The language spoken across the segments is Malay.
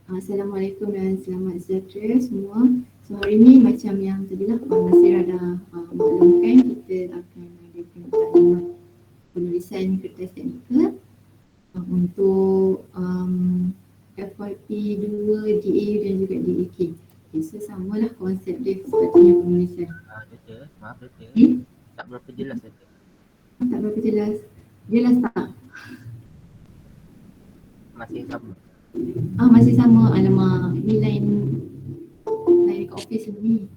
Assalamualaikum dan selamat sejahtera semua. So hari ni macam yang tadilah Nasir ada maklumkan, kita akan ada taklimat penulisan kertas teknikal untuk FYP 2, DAU dan juga DAK. Okay, so samalah konsep dia sepatutnya penulisan. Doktor, maaf doktor. Tak berapa jelas doktor. Tak berapa jelas. Jelas tak? Masih sama. Masih sama. Alamak, ni lain dekat office ni.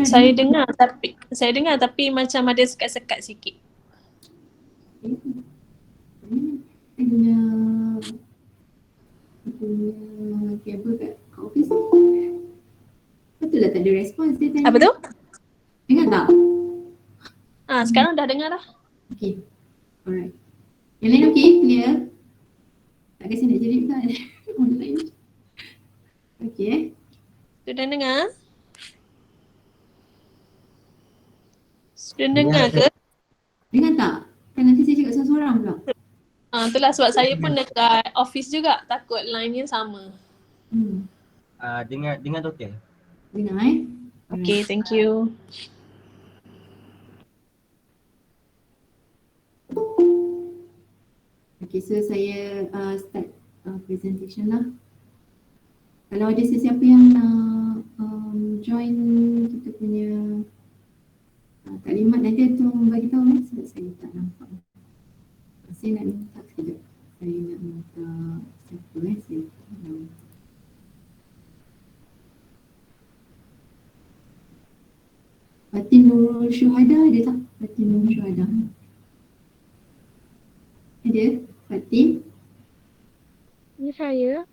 Saya dengar tapi macam ada sekat-sekat sikit. Punya kabel kat office ni. Betul lah tak ada respons dia tadi. Apa tu? Dengar tak? Sekarang dah dengar dah. Okay. Alright. Yang lain okay? Clear? Tak kasi nak jerit kan? Online. Okay. Sudah dengar? Sudah dengar ke? Dengar tak? Kan nanti saya cakap seorang-seorang pula. Itulah sebab saya pun dekat office juga, takut line-nya sama. Dengar doktor. Dengar Okay, thank you. Okay, so saya start presentation lah. Kalau ada sesiapa yang nak join kita punya taklimat, nanti tolong bagi tahu sebab saya tak nampak. Saya nak minta sekejap. Saya nak minta siapa saya tak tahu. Fatin Nurul Syuhada ada tak? Fatin Nurul Syuhada. Ada? Fatin? Ini saya.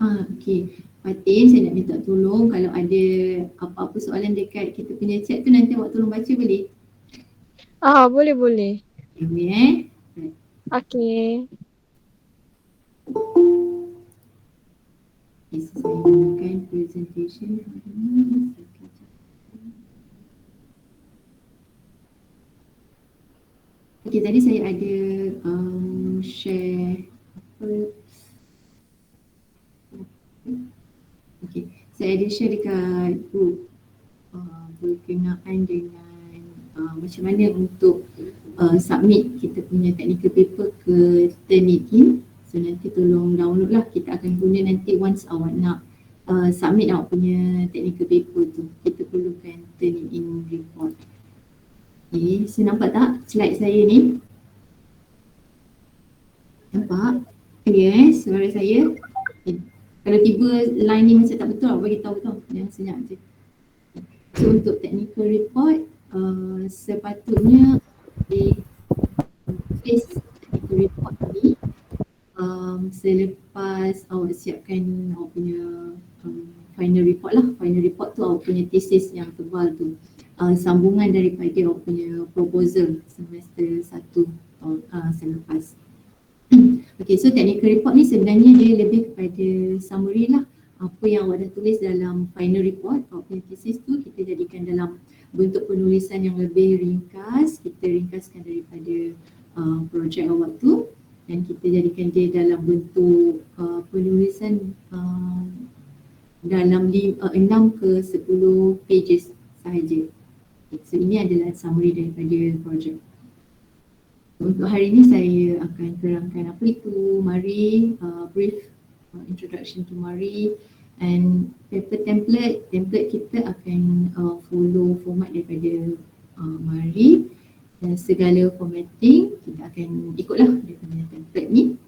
Okey. Fatin, saya nak minta tolong kalau ada apa-apa soalan dekat kita punya chat tu, nanti awak tolong baca boleh? Boleh. Boleh Okey. Okay, so saya gunakan presentation hari ni. Okay, tadi saya ada share okay, saya ada share dekat group berkenaan dengan macam mana untuk submit kita punya technical paper ke Turnitin. So nanti tolong download lah, kita akan guna nanti once awak nak submit awak punya technical paper tu, kita perlukan Turnitin report. Okay, so nampak tak slide saya ni? Nampak? Clear suara saya? Okay. Kalau tiba line ni macam tak betul, awak bagi tahu tau, jangan senyap je. So untuk technical report, sepatutnya tulis technical report ni selepas awak siapkan awak punya final report lah. Final report tu awak punya thesis yang tebal tu, sambungan daripada awak punya proposal semester 1 selepas. Okay, so technical report ni sebenarnya dia lebih kepada summary lah. Apa yang awak dah tulis dalam final report, awak punya thesis tu kita jadikan dalam bentuk penulisan yang lebih ringkas. Kita ringkaskan daripada projek awak tu dan kita jadikan dia dalam bentuk penulisan dalam 6 ke 10 pages sahaja. Okay, so ini adalah summary daripada projek. Untuk hari ini saya akan terangkan apa itu MARI, brief introduction to MARI, and paper template kita akan follow format daripada MARI dan segala formatting kita akan ikutlah daripada template ni.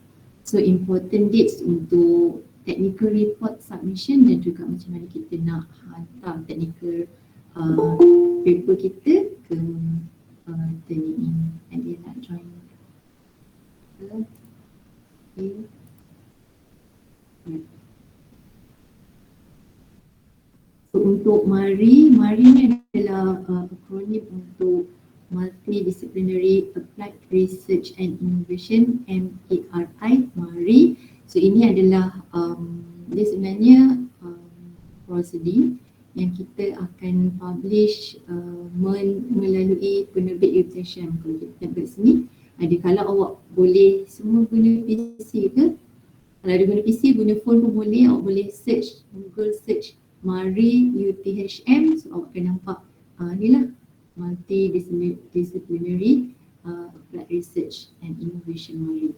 So important dates untuk technical report submission dan juga macam mana kita nak hantar technical paper kita ke Turnitin. And dia nak join. Okay. So untuk MARI ni adalah akronim untuk Multidisciplinary Applied Research and Innovation, MARI. So ini adalah dia sebenarnya proceeding yang kita akan publish melalui penerbit UTSM. Kalau kita tengok kat sini ada, kalau awak boleh semua guna PC ke, Kalau ada guna PC, guna phone pun boleh. Awak boleh search, Google search MARI UTHM. So awak akan nampak ni lah, Multidisciplinary Applied Research and Innovation MARI.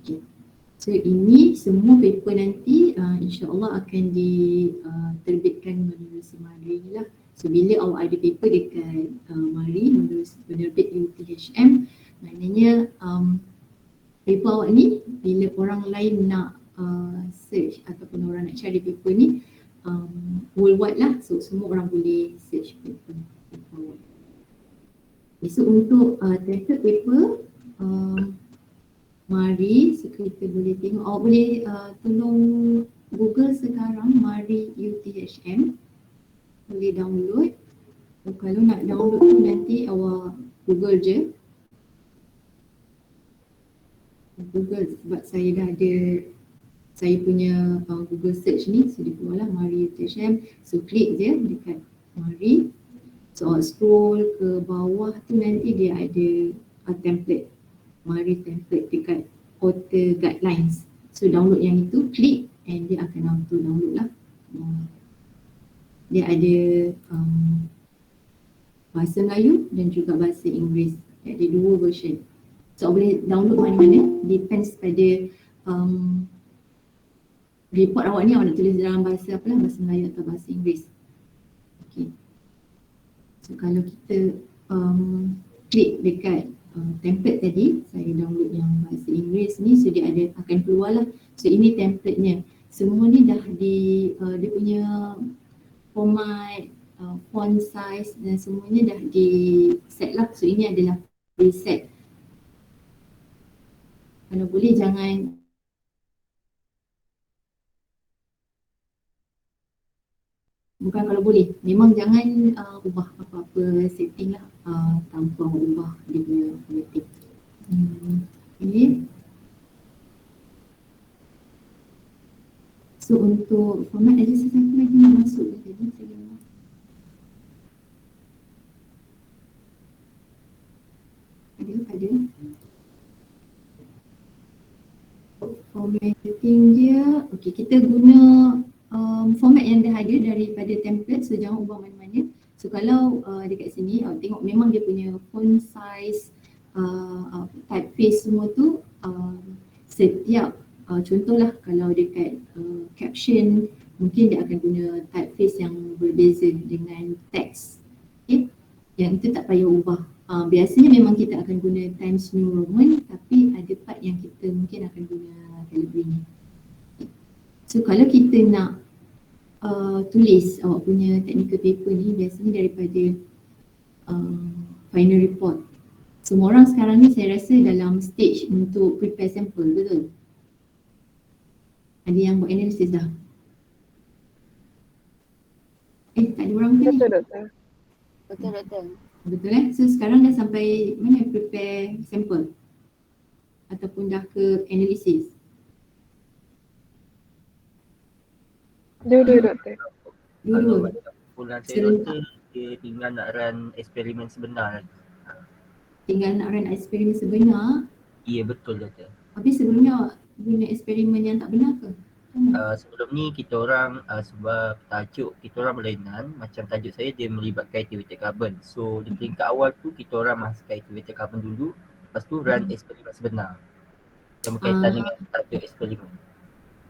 Okay. So ini semua paper nanti insyaAllah akan diterbitkan menerusi MARI ni lah. So bila awak ada paper dekat MARI menerusi penerbit UTHM, maknanya paper awak ni bila orang lain nak search ataupun orang nak cari paper ni worldwide lah, so semua orang boleh search paper awak. So untuk template paper mari, so kita boleh tengok, awak boleh tolong Google sekarang MARI UTHM, boleh download. So, kalau nak download tu nanti awak Google je, Google, sebab saya dah ada saya punya Google search ni, so dia keluarlah MARI UTHM. So klik je dekat MARI, so scroll ke bawah tu nanti dia ada template, MARI template dekat author guidelines. So download yang itu, klik and dia akan auto download lah. Dia ada bahasa Melayu dan juga bahasa Inggeris, ada dua version. So boleh download mana-mana, depends pada report awak ni awak nak tulis dalam bahasa apa lah, bahasa Melayu atau bahasa Inggeris. Okay. So kalau kita klik dekat template tadi, saya download yang bahasa Inggeris ni, so dia ada akan keluar lah. So ini templatenya, semua ni dah dia punya format, font size dan semuanya dah di set lah. So ini adalah preset. Kalau boleh jangan bukan kalau boleh, memang jangan ubah apa-apa setting lah tanpa ubah dia punya formatting. Okay. So untuk format ada sesuatu lagi nak masuk ke tadi? Ada. Formatting dia, okay, kita guna format yang dah ada daripada template, so jangan ubah mana-mana. So kalau dekat sini awak tengok memang dia punya font size, typeface semua tu setiap contohlah kalau dekat caption mungkin dia akan guna typeface yang berbeza dengan teks. Okay, yang itu tak payah ubah. Biasanya memang kita akan guna Times New Roman, tapi ada part yang kita mungkin akan guna Calibri. So kalau kita nak tulis awak punya technical paper ni, biasanya daripada final report. Semua orang sekarang ni saya rasa dalam stage untuk prepare sampel, betul? Ada yang buat analisis dah? Tak ada orang ke ni? Betul doktor. Betul so sekarang dah sampai mana, prepare sampel? Ataupun dah ke analisis? Dua-dua doktor. Dua-dua? Pulang saya doktor, dia tinggal nak run eksperimen sebenar lagi. Tinggal nak run eksperimen sebenar? Ya betul doktor. Habis sebelumnya awak guna eksperimen yang tak benar ke? Sebelum ni kita orang sebab tajuk kita orang berlainan, macam tajuk saya dia melibatkan aktiviti karbon. So di peringkat awal tu kita orang masukkan aktiviti karbon dulu, lepas tu run eksperimen sebenar yang berkaitan dengan tajuk eksperimen.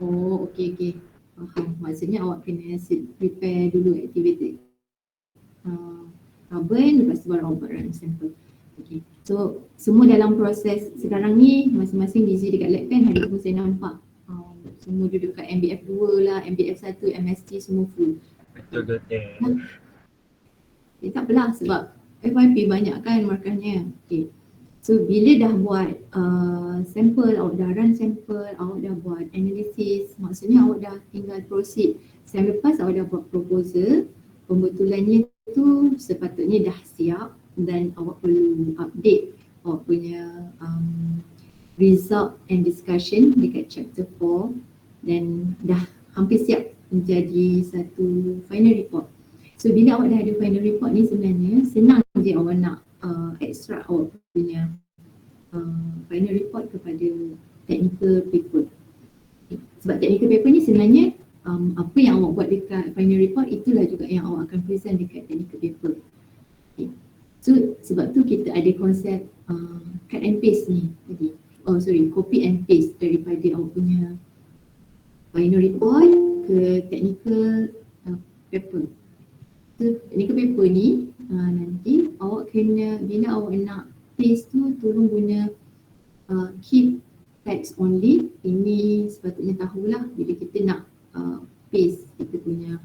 Oh okey. Faham. Maksudnya awak kena prepare dulu aktiviti karbon, lepas tu baru awak buat run sampel. Okay. So semua dalam proses sekarang ni masing-masing busy dekat lab kan, hari tu saya nampak semua duduk kat MBF 2 lah, MBF 1, MST semua full. Betul doktor. Tak apalah sebab FYP banyak kan markahnya. Okay. So bila dah buat sampel, awak dah run sampel, awak dah buat analisis, maksudnya awak dah tinggal proceed. Sem lepas awak dah buat proposal, pembetulannya tu sepatutnya dah siap dan awak perlu update awak punya result and discussion dekat chapter 4 dan dah hampir siap menjadi satu final report. So bila awak dah ada final report ni sebenarnya senang je awak nak extract awak punya final report kepada technical paper. Sebab technical paper ni sebenarnya apa yang awak buat dekat final report itulah juga yang awak akan present dekat technical paper. Okay. So sebab tu kita ada konsep cut and paste ni tadi. Copy and paste daripada awak punya final report ke technical paper. So technical paper ni nanti awak kena, bila awak nak paste tu tolong guna keep text only. Ini sepatutnya tahulah bila kita nak paste kita punya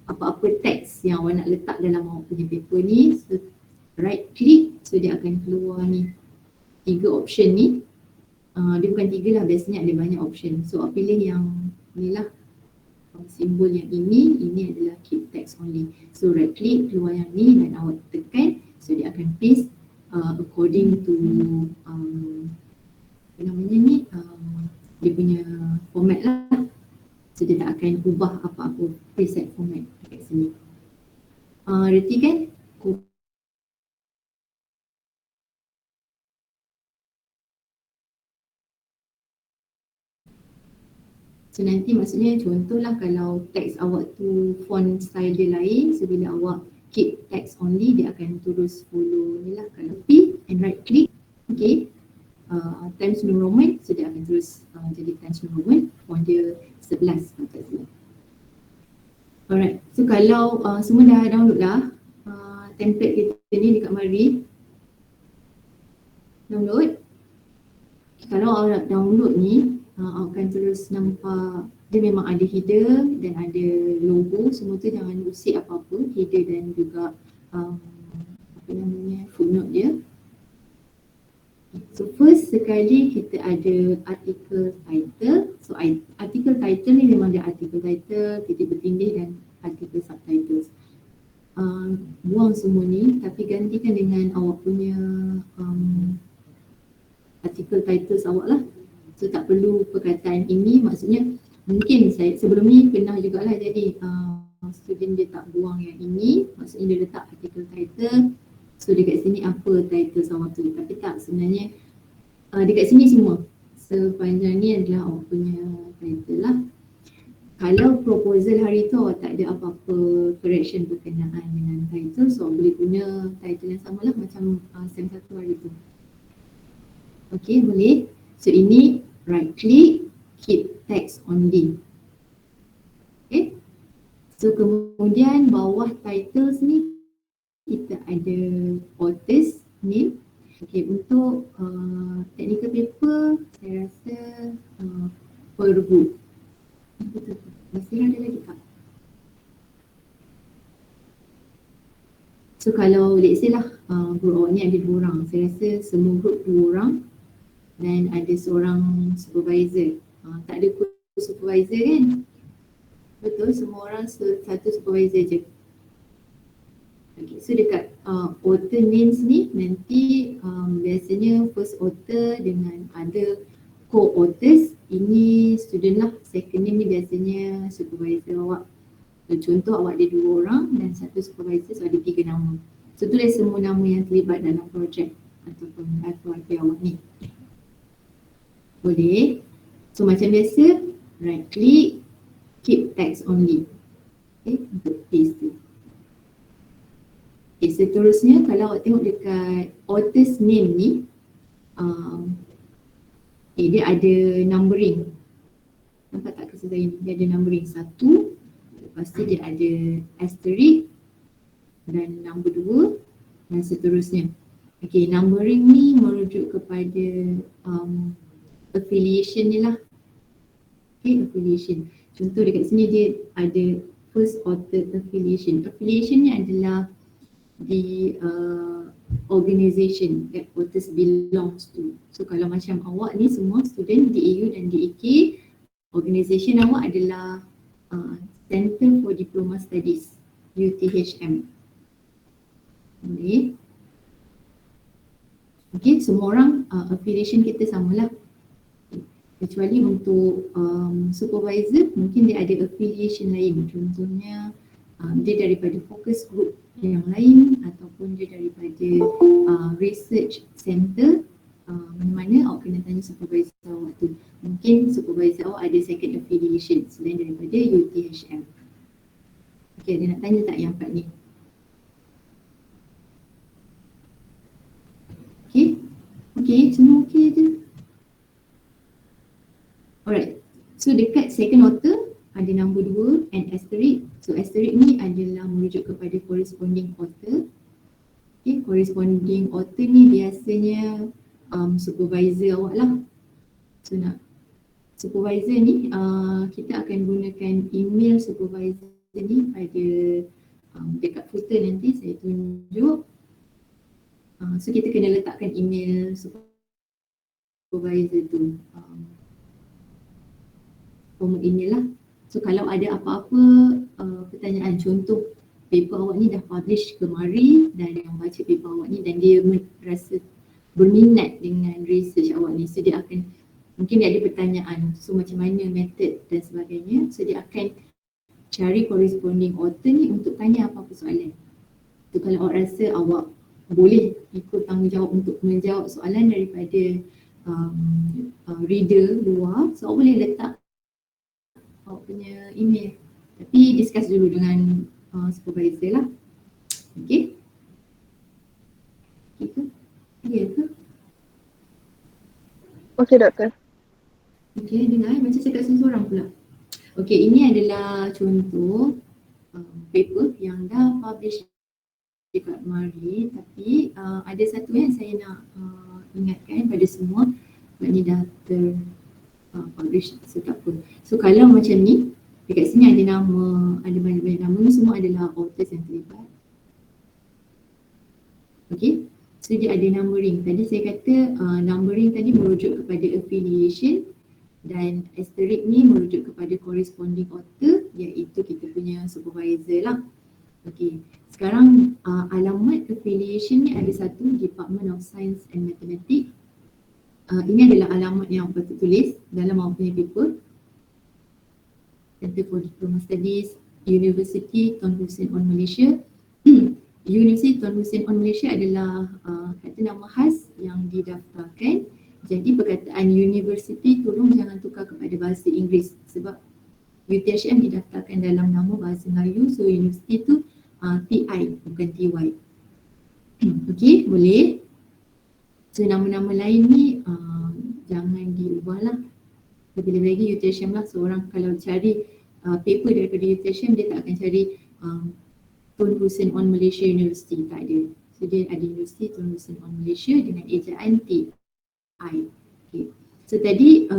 apa-apa teks yang awak nak letak dalam awak punya paper ni. So right click, so dia akan keluar ni 3 option ni. Dia bukan 3 lah, biasanya ada banyak option. So awak pilih yang ni lah, simbol yang ini adalah keep text only. So right click, keluar yang ni dan awak tekan, so dia akan paste according to apa namanya ni, dia punya format lah. So dia tak akan ubah apa-apa preset format dekat sini. Reti kan? So nanti maksudnya contohlah kalau teks awak tu font style dia lain, so bila awak keep text only dia akan terus follow ni lah. Kalau P and right click, okay, Times New Roman, so dia akan terus jadi Times New Roman, font dia 11 kat sini. Alright, so kalau semua dah download lah template kita ni dekat Mari, download. Kalau awak download ni, awak akan terus nampak dia memang ada header dan ada logo, semua tu jangan usik apa-apa, header dan juga apa namanya, footnote dia. So first sekali kita ada article title. So article title ni memang dia article title, titik bertindih dan article subtitles. Buang semua ni tapi gantikan dengan awak punya article titles awak lah. So tak perlu perkataan ini, maksudnya mungkin saya sebelum ni pernah jugalah jadi student dia tak buang yang ini, maksudnya dia letak article title. So dekat sini apa title awak tu, tapi tak, sebenarnya dekat sini semua sepanjang ni adalah awak punya title lah. Kalau proposal hari tu awak tak ada apa-apa correction berkenaan dengan title, so boleh guna title yang sama lah macam sem 1 hari tu. Okay, boleh. So ini right click, keep text only. Okay. So kemudian bawah titles ni kita ada authors name. Okay, untuk technical paper saya rasa per group. Masih ada lagi tak? So kalau let's say lah group awak ni ada 2 orang, saya rasa semua group 2 orang dan ada seorang supervisor. Tak ada supervisor kan? Betul, semua orang satu supervisor je. Okay, so dekat author names ni nanti biasanya first author dengan ada co-authors, ini student lah. Second name ni biasanya supervisor awak. So, contoh awak ada 2 orang dan satu supervisor, so ada 3 nama. So tulis semua nama yang terlibat dalam projek ataupun FYP awak ni. Boleh. So macam biasa, right click, keep text only. Okay, untuk paste tu. Okay, seterusnya kalau awak tengok dekat author's name ni, dia ada numbering. Nampak tak kesan saya ni? Dia ada numbering 1, lepas tu dia ada asterisk dan number 2 dan seterusnya. Okay, numbering ni merujuk kepada affiliation ni lah. Okay, affiliation. Contoh dekat sini dia ada first author affiliation. Affiliation ni adalah the organisation that authors belongs to. So kalau macam awak ni semua student DAU dan DAK, organisation awak adalah Center for Diploma Studies, UTHM. Okay. Okay, semua orang affiliation kita samalah. Kecuali untuk supervisor, mungkin dia ada affiliation lain. Contohnya dia daripada focus group yang lain ataupun dia daripada research center mana-mana awak kena tanya supervisor awak tu. Mungkin supervisor awak ada second affiliation selain daripada UTHM. Okay, ada nak tanya tak yang part ni? Okay, semua okay je. Alright, so dekat second author ada nombor 2 and asterisk. So asterisk ni adalah merujuk kepada corresponding author. Okay, corresponding author ni biasanya supervisor awak lah. So nak supervisor ni kita akan gunakan email supervisor ni pada dekat footer nanti saya tunjuk. So kita kena letakkan email supervisor tu, format email lah. So kalau ada apa-apa pertanyaan, contoh paper awak ni dah publish kemari dan yang baca paper awak ni dan dia rasa berminat dengan research awak ni, so dia akan, mungkin dia ada pertanyaan, so macam mana method dan sebagainya, so dia akan cari corresponding author ni untuk tanya apa-apa soalan. So kalau awak rasa awak boleh ikut tanggungjawab untuk menjawab soalan daripada reader luar, so awak boleh letak awak punya email, tapi discuss dulu dengan supervisor lah. Okay? Okay ke? Ya ke? Okey doktor. Okay, dengar macam cakap seorang pula. Okay, ini adalah contoh paper yang dah publish dekat mari, tapi ada satu yang saya nak ingatkan pada semua, sebab ni dah publish, so tak apa. So kalau macam ni, dekat sini ada nama, ada banyak-banyak nama ni, semua adalah authors yang terlibat. Okay, so dia ada numbering. Tadi saya kata numbering tadi merujuk kepada affiliation dan asterisk ni merujuk kepada corresponding author, iaitu kita punya supervisor lah. Okay, sekarang alamat affiliation ni ada satu, Department of Science and Mathematics. Ini adalah alamat yang patut tulis dalam awak punya paper. Center for Diploma Studies, University Tun Hussein on Malaysia. University Tun Hussein on Malaysia adalah kata nama khas yang didaftarkan. Jadi perkataan university tolong jangan tukar kepada bahasa Inggeris, sebab UTHM didaftarkan dalam nama bahasa Melayu, so university tu TI bukan TY. Okay, boleh. So nama-nama lain ni jangan diubah lah. Lebih-lebih lagi UTHM lah, seorang kalau cari paper daripada UTHM dia tak akan cari Tun Hussein on Malaysia University, tak ada. So dia ada University Tun Hussein on Malaysia dengan ejaan TI. Okay. So tadi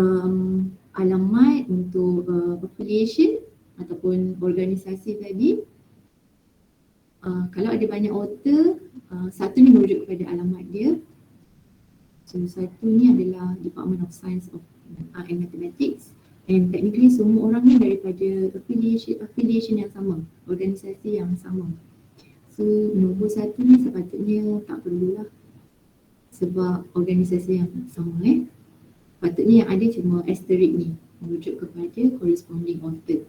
alamat untuk affiliation ataupun organisasi tadi, kalau ada banyak author, satu ni merujuk kepada alamat dia. So satu ni adalah Department of Science and Mathematics, and technically semua orang ni daripada affiliation yang sama, organisasi yang sama. So nombor satu ni sepatutnya tak perlulah, sebab organisasi yang sama. Patutnya yang ada cuma asterisk ni merujuk kepada corresponding author.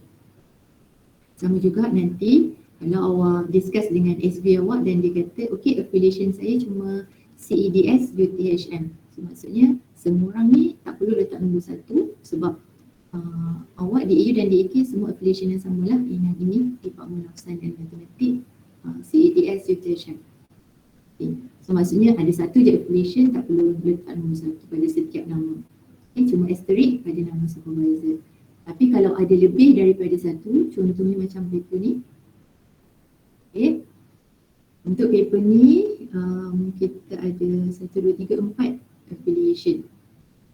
Sama juga nanti kalau awak discuss dengan SB awak dan dia kata okay, affiliation saya cuma CEDS UTHM, so maksudnya semua orang ni tak perlu letak nombor satu, sebab awak di EU dan di AK semua affiliation yang sama lah. Yang ini Department of Science and Mathematics, CEDS UTHM. Okay. So maksudnya ada satu je affiliation, tak perlu letak nombor satu pada setiap nama. Okay, cuma asterisk pada nama supervisor. Tapi kalau ada lebih daripada satu, contohnya macam paper ni. Okay. Untuk paper ni kita ada 1, 2, 3, 4 affiliation.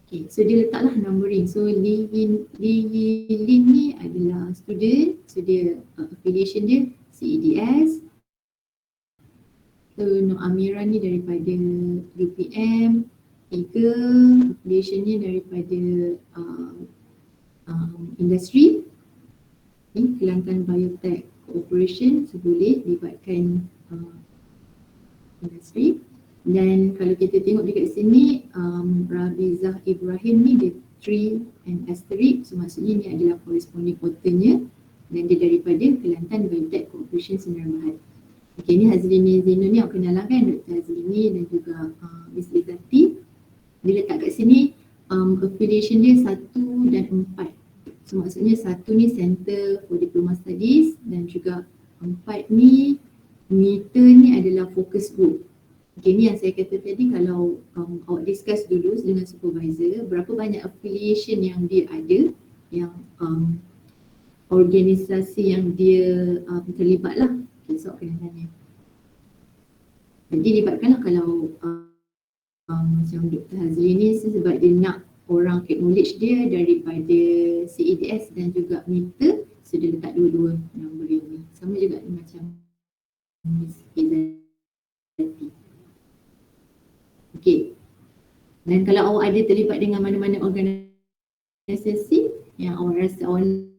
Okay, so dia letaklah numbering. So Li Yin ni adalah student, so dia affiliation dia CEDS. So Nur Amira ni daripada UPM, 3 affiliation ni daripada industri. Kelantan Biotech Corporation, so boleh libatkan industri. Dan kalau kita tengok dekat sini, Rabizah Ibrahim ni dia 3 and asterisk, so maksudnya ni adalah corresponding authornya dan dia daripada Kelantan Biotech Corporation Sdn Bhd. Okay, ni Hazlini Zainul ni awak kenal lah kan, Dr. Hazlini dan juga Miss Izzati. Dia letak kat sini affiliation dia 1 dan 4. So maksudnya 1 ni Center for Diploma Studies dan juga 4 ni meter ni adalah focus group. Okay, ni yang saya kata tadi, kalau awak discuss dulu dengan supervisor berapa banyak affiliation yang dia ada, yang organisasi yang dia terlibat lah. Okay, so kena tanya. Jadi libatkanlah kalau macam Dr. Hazli ni sebab dia nak orang acknowledge dia daripada CEDS dan juga meter, so dia letak dua-dua yang beliau ni. Sama juga macam Miss Izzati. Okay. Dan kalau awak ada terlibat dengan mana-mana organisasi yang awak rasa awak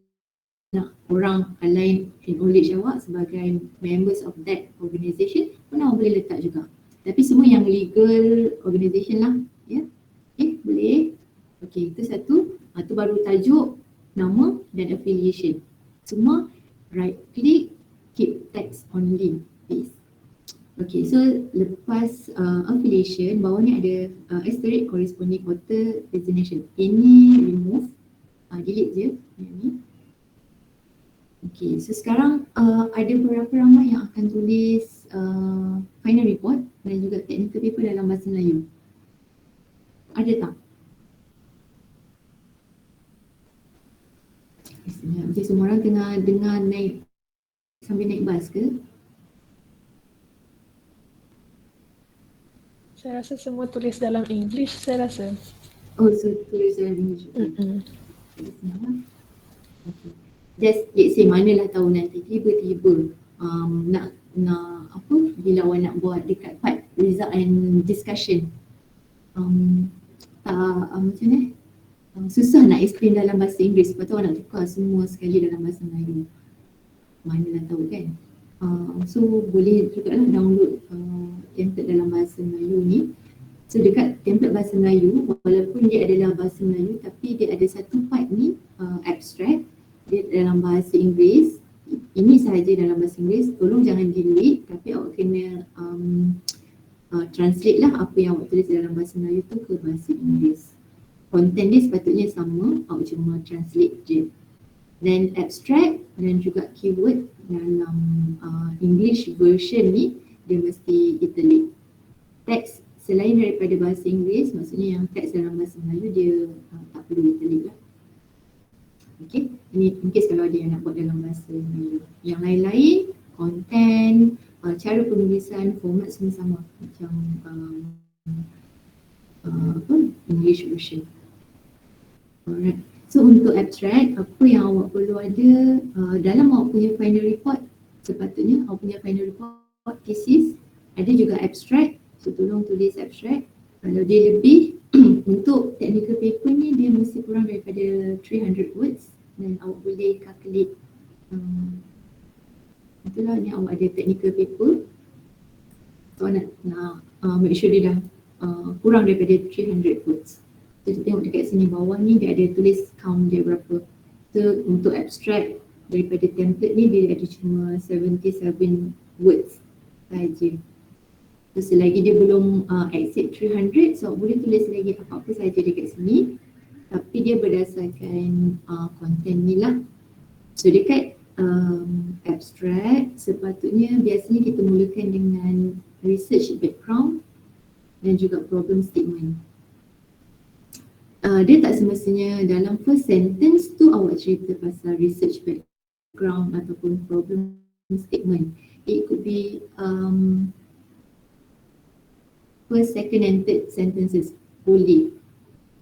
nak orang lain acknowledge awak sebagai members of that organisation, pun awak boleh letak juga. Tapi semua yang legal organisation lah, ya. Okay, boleh. Okay, itu satu. Itu baru tajuk, nama dan affiliation. Semua right click, keep text only, please. Okay, so lepas affiliation, bawah ni ada asterisk corresponding quarter designation. Ini remove, delete je yang ni. Okay, so sekarang ada beberapa ramai yang akan tulis final report dan juga technical paper dalam bahasa Melayu. Ada tak? Okay, semua orang tengah dengar naik sambil naik bas ke? Saya rasa semua tulis dalam English, saya rasa. Oh, so tulis dalam English. Okay. Just let's say manalah tahu nanti tiba-tiba nak apa, bila awak nak buat dekat part result and discussion, macam ni, susah nak explain dalam bahasa Inggeris, lepas tu awak nak tukar semua sekali dalam bahasa Melayu. Manalah tahu kan. So boleh juga lah download template dalam bahasa Melayu ni. So dekat template bahasa Melayu, walaupun dia adalah bahasa Melayu tapi dia ada satu part ni abstract, dia dalam bahasa Inggeris. Ini sahaja dalam bahasa Inggeris, tolong jangan delete, tapi awak kena translate lah apa yang awak tulis dalam bahasa Melayu tu ke bahasa Inggeris. Content dia sepatutnya sama, awak cuma translate je. Dan abstract dan juga keyword dalam English version ni dia mesti italic. Teks selain daripada bahasa Inggeris, maksudnya yang teks dalam bahasa Melayu dia tak perlu italic lah. Okay, ini in case kalau ada yang nak buat dalam bahasa Melayu. Yang lain-lain, content, cara penulisan, format semua sama macam English version. Alright. So untuk abstract, apa yang awak perlu ada dalam awak punya final report, sepatutnya awak punya final report thesis ada juga abstract. So tolong tulis abstract. Kalau dia lebih untuk technical paper ni dia mesti kurang daripada 300 words dan awak boleh calculate. Itulah ni awak ada technical paper. So nak make sure dia dah kurang daripada 300 words. So tengok dekat sini bawah ni dia ada tulis count dia berapa. So untuk abstract daripada template ni dia ada cuma 77 words saja. So selagi dia belum exceed 300, so boleh tulis lagi apa-apa saja dekat sini. Tapi dia berdasarkan content ni lah. So dekat abstract sepatutnya biasanya kita mulakan dengan research background dan juga problem statement. Dia tak semestinya dalam first sentence tu awak cerita pasal research background ataupun problem statement. It could be first, second and third sentences boleh.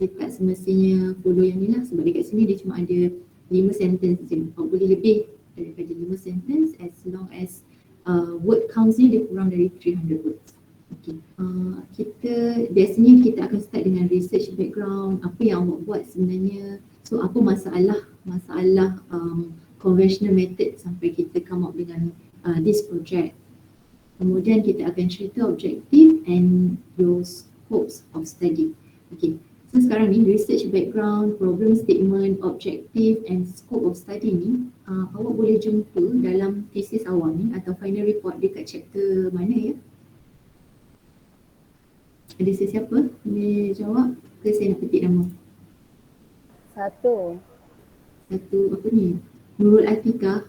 Dia tak semestinya follow yang ni lah sebab dekat sini dia cuma ada 5 sentence je. Awak boleh lebih daripada 5 sentence as long as word counts ni dia kurang dari 300 words. Okay. Biasanya kita akan start dengan research background, apa yang awak buat sebenarnya. So apa masalah conventional method sampai kita come up dengan this project. Kemudian kita akan cerita objective and your scopes of study. Okay. So sekarang ni research background, problem statement, objective and scope of study ni awak boleh jumpa dalam thesis awak ni atau final report dekat chapter mana ya? Ada sesiapa boleh jawab ke saya nak petik nama? Satu. Satu apa ni? Nurul Atika.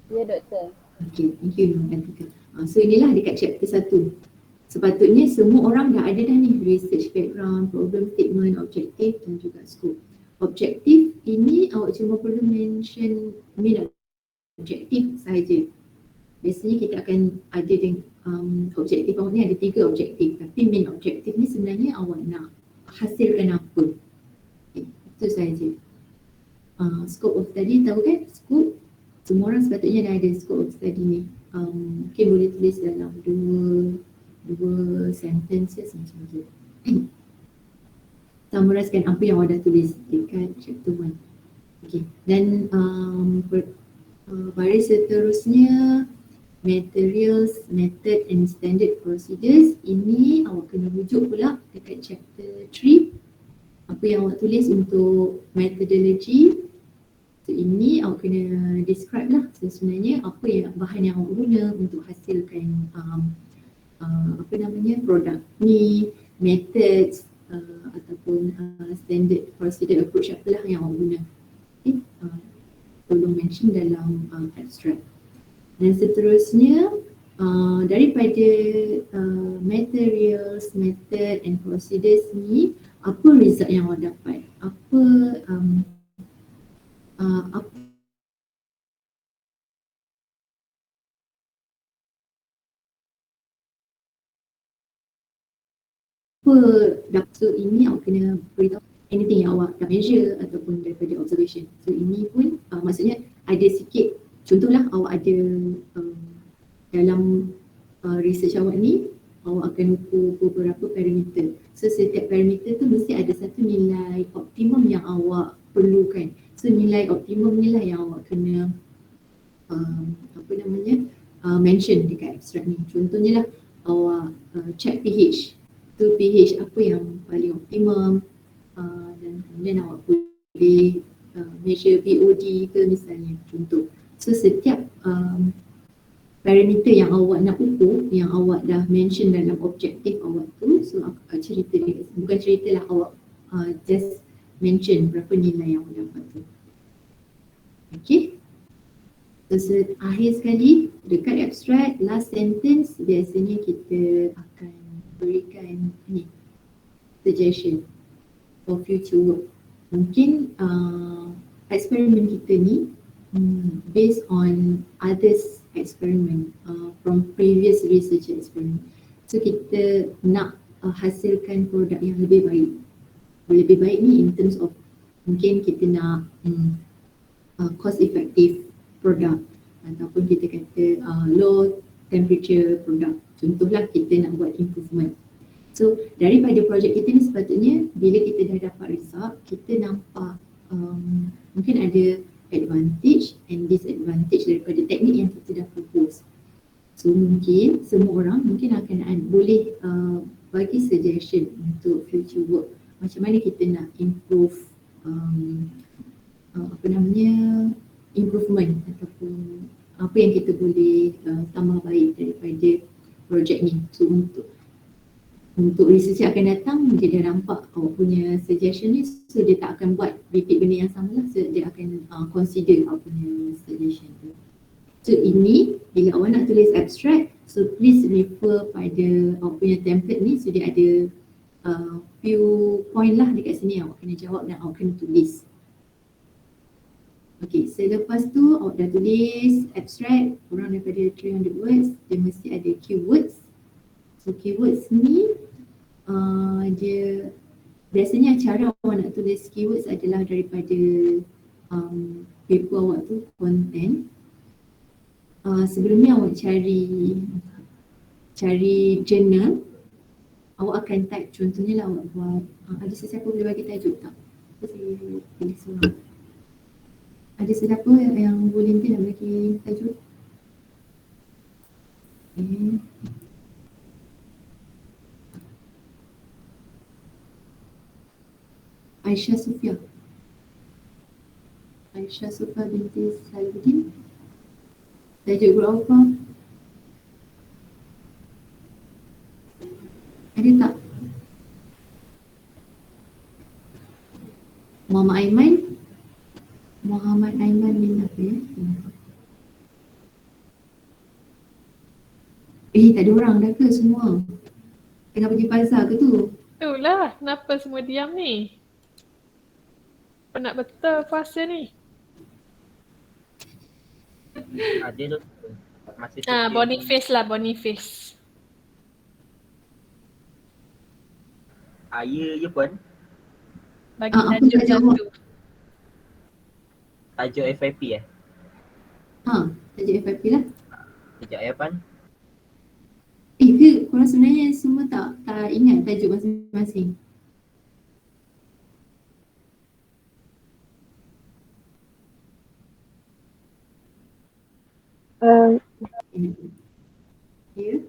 Ya doktor. Okay, thank you Nurul Atika. So inilah dekat chapter 1. Sepatutnya semua orang dah ada dah ni, research background, problem statement, objektif dan juga scope. Objektif ini awak cuma perlu mention main objektif sahaja. Biasanya kita akan ada objektif awak ni ada 3 objektif, tapi main objektif ni sebenarnya awak nak hasilkan apa. Okay, itu sahaja. Scope of study tahu kan? Scope, semua orang sepatutnya dah ada scope of study ni. Mungkin boleh tulis dalam dua sentences macam tu. Summariskan apa yang awak dah tulis dekat chapter 1. Okay. Dan baris seterusnya materials, method and standard procedures. Ini awak kena rujuk pula dekat chapter 3. Apa yang awak tulis untuk methodology. So ini awak kena describe lah sebenarnya apa yang bahan yang awak guna untuk hasilkan produk ni, methods ataupun standard procedure approach apalah yang awak guna. Okay. Tolong mention dalam abstract. Dan seterusnya daripada materials, method and procedures ni, apa result yang awak dapat? Apa so ini awak kena beritahu anything yang awak dah measure ataupun daripada observation. So ini pun maksudnya ada sikit, contohlah awak ada dalam research awak ni, awak akan ukur beberapa parameter. So setiap parameter tu mesti ada satu nilai optimum yang awak perlukan. So nilai optimum ni lah yang awak kena mention dekat abstract ni. Contohnya lah awak check pH. Tu pH apa yang paling optimum, dan kemudian awak boleh measure BOD ke misalnya, contoh. So setiap parameter yang awak nak ukur, yang awak dah mention dalam objektif awak tu, so cerita dia, bukan cerita lah, awak just mention berapa nilai yang awak dapat tu. Okay. So akhir sekali dekat abstract, last sentence biasanya kita akan berikan ni suggestion for future work. Mungkin eksperimen kita ni based on others experiment from previous research experiment. So kita nak hasilkan produk yang lebih baik. Lebih baik ni in terms of mungkin kita nak cost effective product ataupun kita kata low temperature product. Contohlah kita nak buat improvement. So daripada projek kita ni sepatutnya bila kita dah dapat result, kita nampak mungkin ada advantage and disadvantage daripada teknik yang kita dah propose. So mungkin semua orang mungkin akan boleh bagi suggestion untuk future work. Macam mana kita nak improve improvement ataupun apa yang kita boleh tambah baik daripada projek ni. So untuk research yang akan datang, dia dah nampak awak punya suggestion ni, so dia tak akan buat repeat benda yang sama lah, so dia akan consider awak punya suggestion tu. So ini bila awak nak tulis abstract, so please refer pada awak punya template ni, so dia ada few point lah dekat sini awak kena jawab dan awak kena tulis. Okay, selepas tu awak dah tulis abstract kurang daripada 300 words, dia mesti ada keywords. So keywords ni dia biasanya cara awak nak tulis keywords adalah daripada paper awak tu, content. Sebelum ni awak cari journal, awak akan type, contohnya lah awak buat ada sesiapa boleh bagi tajuk tak? Saya pilih seorang. Ada sesiapa yang volunteer nak bagi tajuk? Okay. Aisyah Sufia binti Saluddin. Tajuk group apa? Muhammad Aiman ni apa ya? Tak ada orang dah ke semua? Tengah pergi pasar ke tu? Itulah, kenapa semua diam ni? Penat betul puasa ni. Ada doktor. Masih Boniface lah, Boniface. Ya puan. Bagi Apa tajuk tajuk awak? satu. Tajuk FIP Tajuk FIP lah. Sekejap ya puan. Ke korang sebenarnya semua tak ingat tajuk masing-masing? Ya?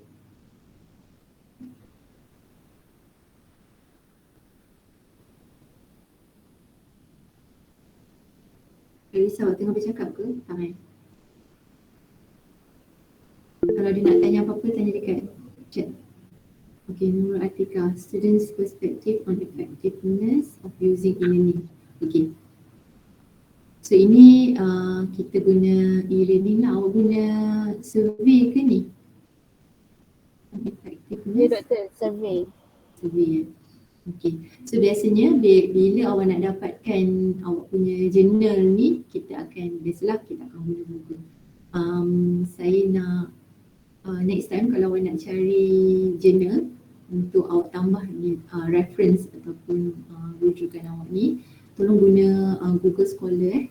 Elisa, awak tengah bercakap ke? Tak kan? Kalau dia nak tanya apa-apa, tanya dekat chat. Okay, Nurul Atika, Students' Perspective on Effectiveness of Using E-Learning. Okay. So ini kita guna e-learning lah. Awak guna survey ke ni? Ya Effectiveness? doktor, survey. Survey ya. Okay. So biasanya bila awak nak dapatkan awak punya journal ni, kita akan guna Google. Saya nak next time kalau awak nak cari journal untuk awak tambah reference ataupun rujukan awak ni, tolong guna Google Scholar.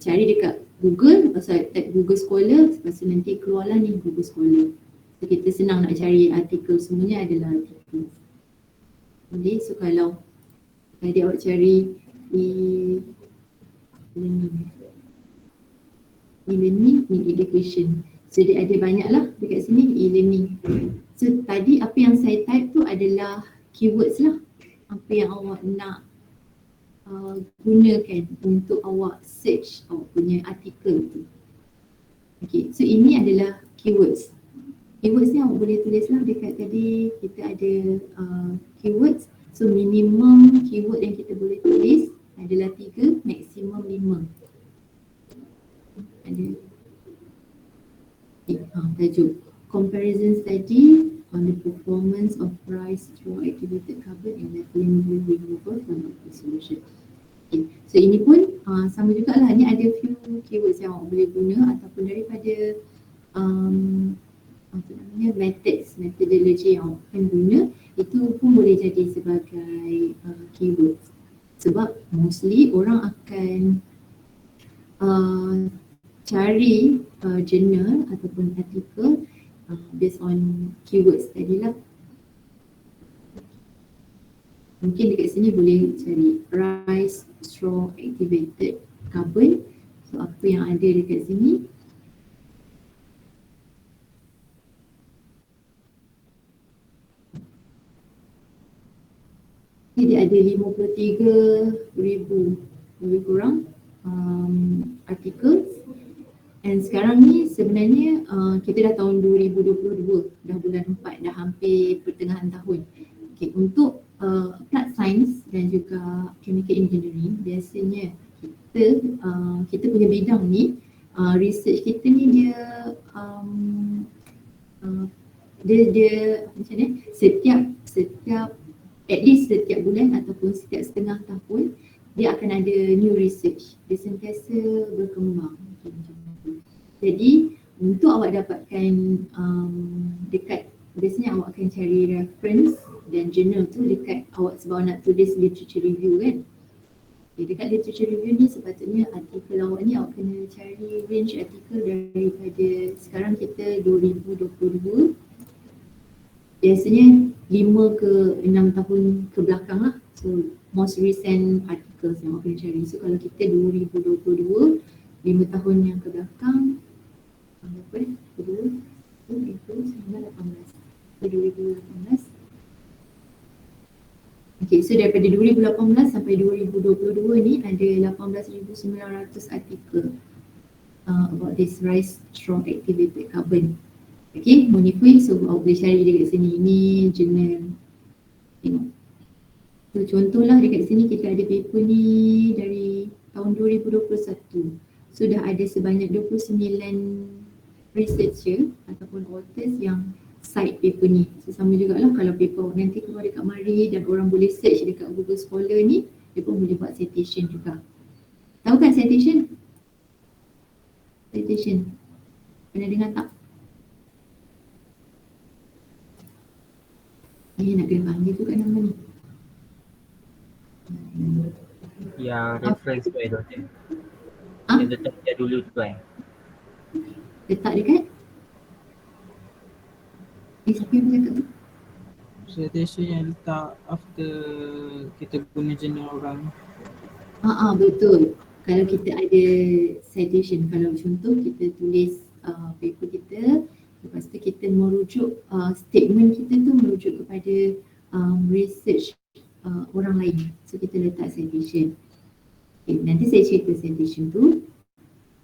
Cari dekat Google, type Google Scholar, lepas tu nanti keluarlah ni Google Scholar. So kita senang nak cari artikel, semuanya adalah artikel. Boleh, so kalau tadi awak cari e-learning ni education. So dia ada banyak lah dekat sini e-learning. So tadi apa yang saya type tu adalah keywords lah. Apa yang awak nak gunakan untuk awak search awak punya artikel tu. Okay, so ini adalah keywords. Keywords ni awak boleh tulis lah dekat tadi kita ada keywords. So minimum keyword yang kita boleh tulis adalah 3, maksimum 5. Ada tajuk comparison study on the performance of rice straw activated carbon and methylene blue removal from the solution. Okay. So ini pun sama jugalah, ni ada few keywords yang awak boleh guna ataupun daripada methodology yang awak akan guna, itu pun boleh jadi sebagai keywords. Sebab mostly orang akan cari journal ataupun artikel based on keywords tadi lah. Mungkin dekat sini boleh cari rice straw activated carbon. So apa yang ada dekat sini? Dia ada 53,000 lebih kurang artikel. And sekarang ni sebenarnya kita dah tahun 2022, dah bulan 4, dah hampir pertengahan tahun. Okay, untuk applied science dan juga chemical engineering, biasanya kita punya bidang ni, research kita ni dia macam ni, setiap at least setiap bulan ataupun setiap setengah tahun dia akan ada new research. Dia sentiasa berkembang. Jadi untuk awak dapatkan dekat, biasanya awak akan cari reference dan journal tu dekat awak sebab nak tulis literature review kan. Dekat literature review ni sepatutnya artikel awak ni awak kena cari range artikel daripada sekarang kita 2022, biasanya 5 ke 6 tahun ke belakang lah. So most recent articles yang awak kena cari. So kalau kita 2022, 5 tahun yang ke belakang, berapa eh? 2018. Okay, so daripada 2018 sampai 2022 ni ada 18,900 artikel about this rice straw activated carbon. Okay, Monifui, so awak boleh cari dekat sini. Ini jurnal, tengok. So contohlah dekat sini kita ada paper ni dari tahun 2021. Sudah ada sebanyak 29 researcher ataupun authors yang cite paper ni. So sama jugalah kalau paper nanti keluar dekat mari dan orang boleh search dekat Google Scholar ni, dia pun boleh buat citation juga. Tahu kan citation? Citation. Pernah dengar tak? Ni nak kena panggil tu kat nama ni. Yang reference tu doktor. Ah? Yang letak dia dulu tu kan. Letak dekat? Siapa yang bercakap tu? Citation yang letak after kita guna jurnal orang. Betul. Kalau kita ada citation, kalau contoh kita tulis paper kita, lepas tu kita merujuk statement kita tu merujuk kepada research orang lain. So kita letak citation. Okay, nanti saya cerita citation tu.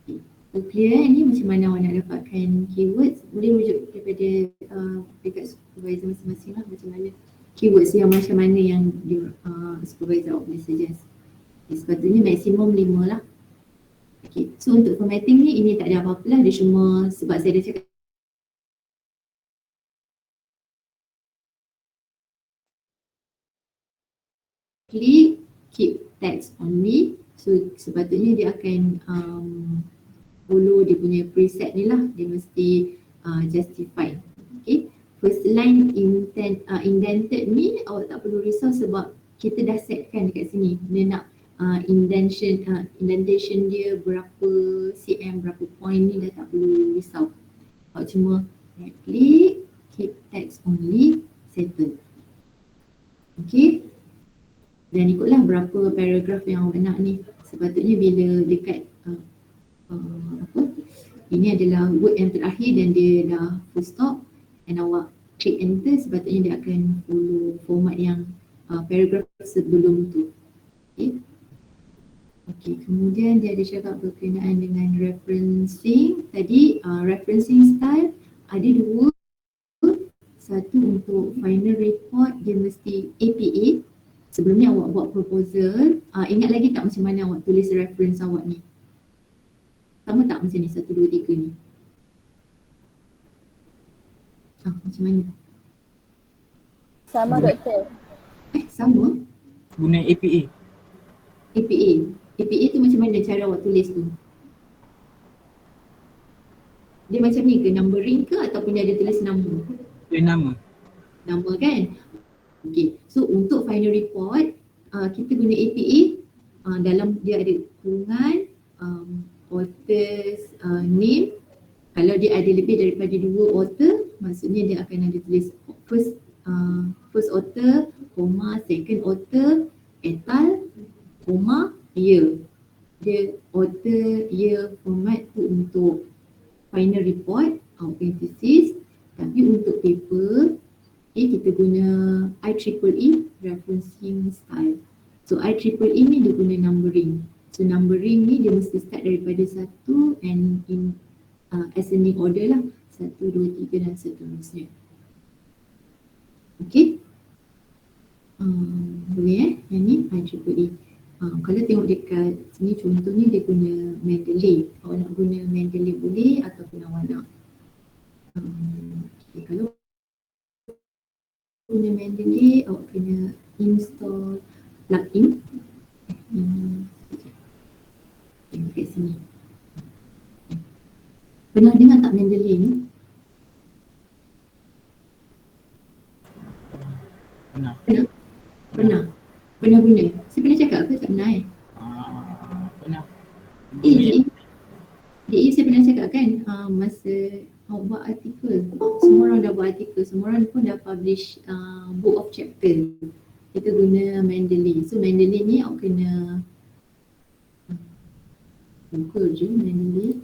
Okay. So clear ni macam mana awak nak dapatkan keywords, boleh rujuk daripada dekat supervisor masing-masing lah macam mana keywords yang macam mana yang supervisor awak boleh suggest. Okay, sepatutnya maksimum 5 lah. Okay, so untuk formatting ni ini tak ada apa-apa lah, dia cuma sebab saya dah cakap klik keep text only, so sepatutnya dia akan follow dia punya preset ni lah, dia mesti justified. Okay, first line indented ni awak tak perlu risau sebab kita dah setkan dekat sini dia nak indentation dia berapa cm, berapa point ni dah tak perlu risau. Awak cuma klik keep text only, settle. Okay, dan ikutlah berapa paragraf yang awak nak ni. Sepatutnya bila dekat ini adalah word yang terakhir dan dia dah full stop and awak klik enter, sepatutnya dia akan follow format yang paragraf sebelum tu. Okay. Okay, kemudian dia ada cakap berkenaan dengan referencing. Tadi referencing style ada dua. Satu untuk final report dia mesti APA. Sebelum ni awak buat proposal, ingat lagi tak macam mana awak tulis reference awak ni? Sama tak macam ni, 1, 2, 3 ni? Macam mana? Sama doktor. Sama? Guna APA. APA. APA tu macam mana cara awak tulis tu? Dia macam ni ke, numbering ke ataupun dia ada tulis nama? Dia nama. Nama kan? Okay, so untuk final report, kita guna APA, dalam dia ada kurungan, author's name. Kalau dia ada lebih daripada 2 author, maksudnya dia akan ada tulis first author, comma, second author, etal, comma, year. Dia author, year format tu untuk final report, thesis. Tapi untuk paper, kita guna IEEE referencing style. So IEEE ni dia guna numbering. So numbering ni dia mesti start daripada 1 and in ascending order lah. 1, 2, 3 dan seterusnya. Okay. Boleh yang ni IEEE. Kalau tengok dekat sini contohnya dia guna Mendeley. Awak nak guna Mendeley boleh ataupun awak nak okay, kalau guna Mendeley awak kena install plugin. Dekat sini. Pernah dengar tak Mendeley ni? Pernah? Pernah guna? Saya pernah cakap ke tak pernah Pernah. DE saya pernah cakap kan masa awak buat artikel, semua orang dah buat artikel, semua orang pun dah publish book of chapter. Kita guna Mendeley. So Mendeley ni awak kena buka je Mendeley.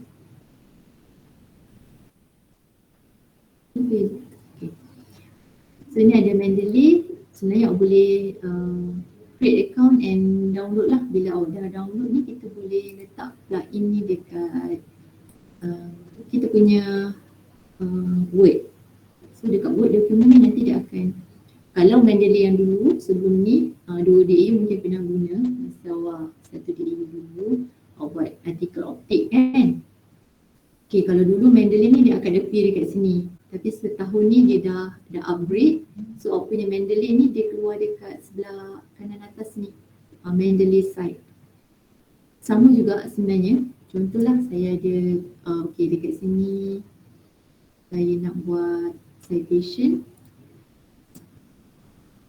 Okay. So ni ada Mendeley. Sebenarnya awak boleh create account and download lah. Bila awak dah download ni, kita boleh letak plugin ni dekat kita punya Word. So dekat Word document ni nanti dia akan Kalau Mendeley yang dulu sebelum ni 2DE mungkin pernah guna masa awak 1DE dulu awak buat artikel optik kan. Okay, kalau dulu Mendeley ni dia akan appear dekat sini. Tapi setahun ni dia dah upgrade. So awak punya Mendeley ni dia keluar dekat sebelah kanan atas ni. Mendeley site. Sama juga sebenarnya. Contohlah saya ada okay, dekat sini saya nak buat citation.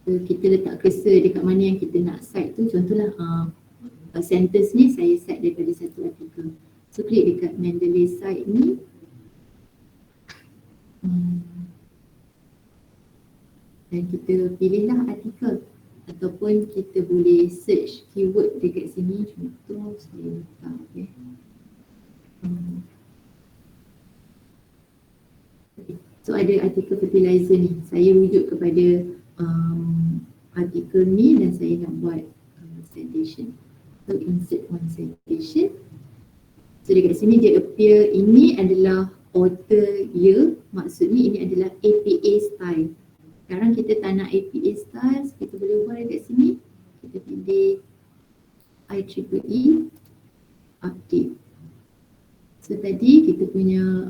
So, kita letak cursor dekat mana yang kita nak cite tu. Contohlah sentence ni saya cite daripada satu artikel. So klik dekat Mendeley site ni. Dan kita pilihlah artikel. Ataupun kita boleh search keyword dekat sini. Contoh saya letak So ada artikel fertilizer ni. Saya rujuk kepada artikel ni dan saya nak buat citation. So insert one citation. So dekat sini dia appear ini adalah author year. Maksudnya ini adalah APA style. Sekarang kita tak nak APA style, kita boleh ubah dekat sini. Kita pilih IEEE update. So tadi kita punya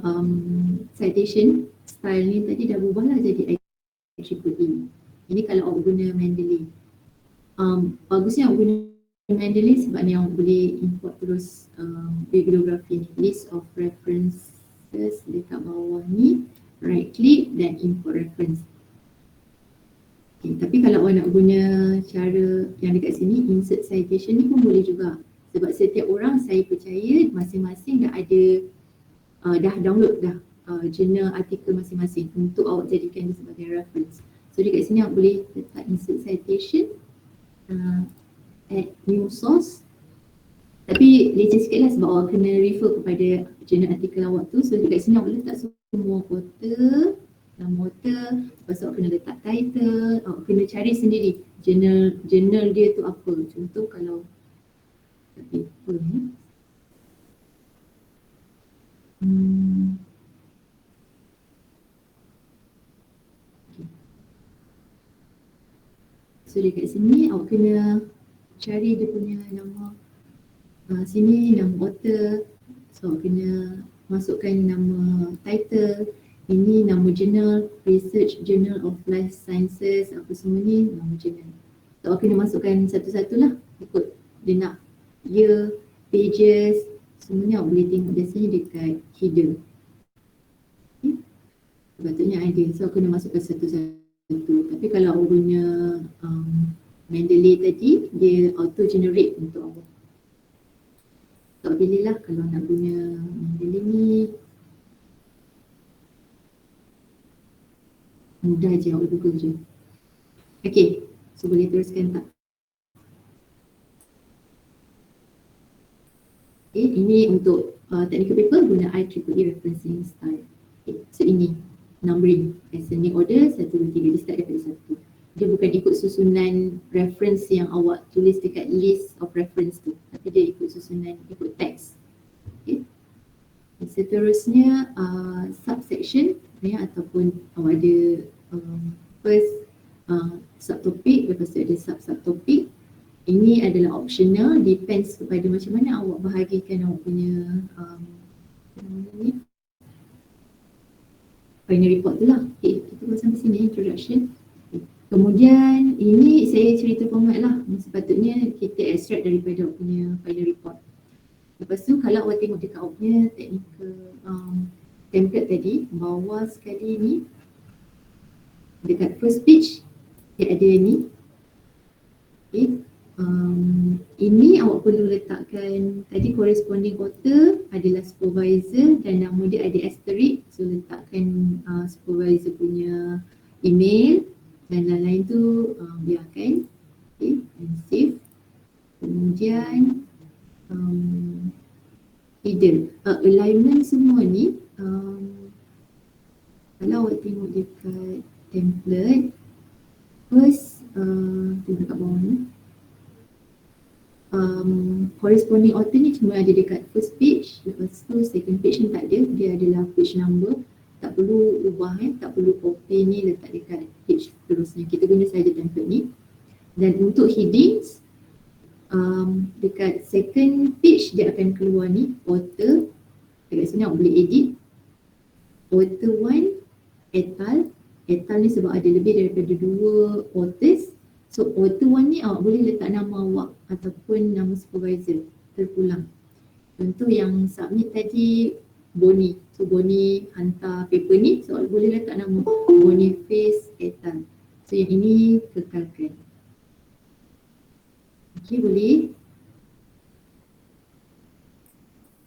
citation style ni tadi dah berubah lah jadi IEEE. Ini kalau awak guna Mendeley. Bagusnya awak guna Mendeley sebab ni awak boleh import terus bibliografi ni. List of references dekat bawah ni. Right click dan import reference. Okay, tapi kalau awak nak guna cara yang dekat sini, insert citation ni pun boleh juga. Sebab setiap orang saya percaya masing-masing dah ada, dah download dah jurnal artikel masing-masing untuk awak jadikan dia sebagai reference. So dekat sini awak boleh letak insert citation, add new source. Tapi leceh sikit lah sebab awak kena refer kepada jurnal artikel awak tu. So dekat sini awak letak semua quote, nama author, lepas tu awak kena letak title, awak kena cari sendiri jurnal dia tu apa. Contoh kalau paper ni. Okay. So dekat sini awak kena cari dia punya nama. Sini nama author. So awak kena masukkan nama title. Ini nama jurnal, Research Journal of Life Sciences, apa semua ni nama jurnal. So awak kena masukkan satu-satu lah ikut dia nak year, pages, semuanya awak boleh tengok di sini dekat header. Okay. Sepatutnya ada, so awak kena masukkan satu-satu. Tapi kalau awak guna Mendeley tadi, dia auto generate untuk awak. So awak pilihlah kalau nak guna Mendeley ni. Mudah je, awak Google je. Okay, so boleh teruskan tak? Okay, ini untuk technical paper guna IEEE referencing style. Okay, so ini numbering, ascending order 1, 2, 3, dia start daripada 1. Dia bukan ikut susunan reference yang awak tulis dekat list of reference tu, tapi dia ikut susunan, ikut teks. Okay. Seterusnya subsection ya, ataupun awak ada first subtopik, lepas tu ada sub-subtopik. Ini adalah optional, depends kepada macam mana awak bahagikan awak punya final report tu lah. Okay, kita buat sampai sini introduction. Okay. Kemudian ini saya cerita format lah, sepatutnya kita extract daripada awak punya final report. Lepas tu kalau awak tengok dekat awak punya technical template tadi, bawah sekali ni dekat first page dia ada ni. Okay. Ini awak perlu letakkan tadi corresponding author adalah supervisor dan nama dia ada asterisk, so letakkan supervisor punya email dan lain-lain tu biarkan. Okay, and save. Kemudian header, alignment semua ni kalau awak tengok dekat template first tengok kat bawah ni corresponding author ni cuma ada dekat first page, lepas tu second page ni tak ada, dia adalah page number, tak perlu ubah tak perlu copy ni letak dekat page seterusnya. Kita guna saja template ni. Dan untuk headings, dekat second page dia akan keluar ni author, dekat sini awak boleh edit author 1 et al. Et al ni sebab ada lebih daripada 2 authors. So author 1 ni awak boleh letak nama awak ataupun nama supervisor terpulang. Contoh yang submit tadi Bonnie. So Bonnie hantar paper ni, so awak boleh letak nama Boniface et al. So yang ini kekalkan. Okey, boleh.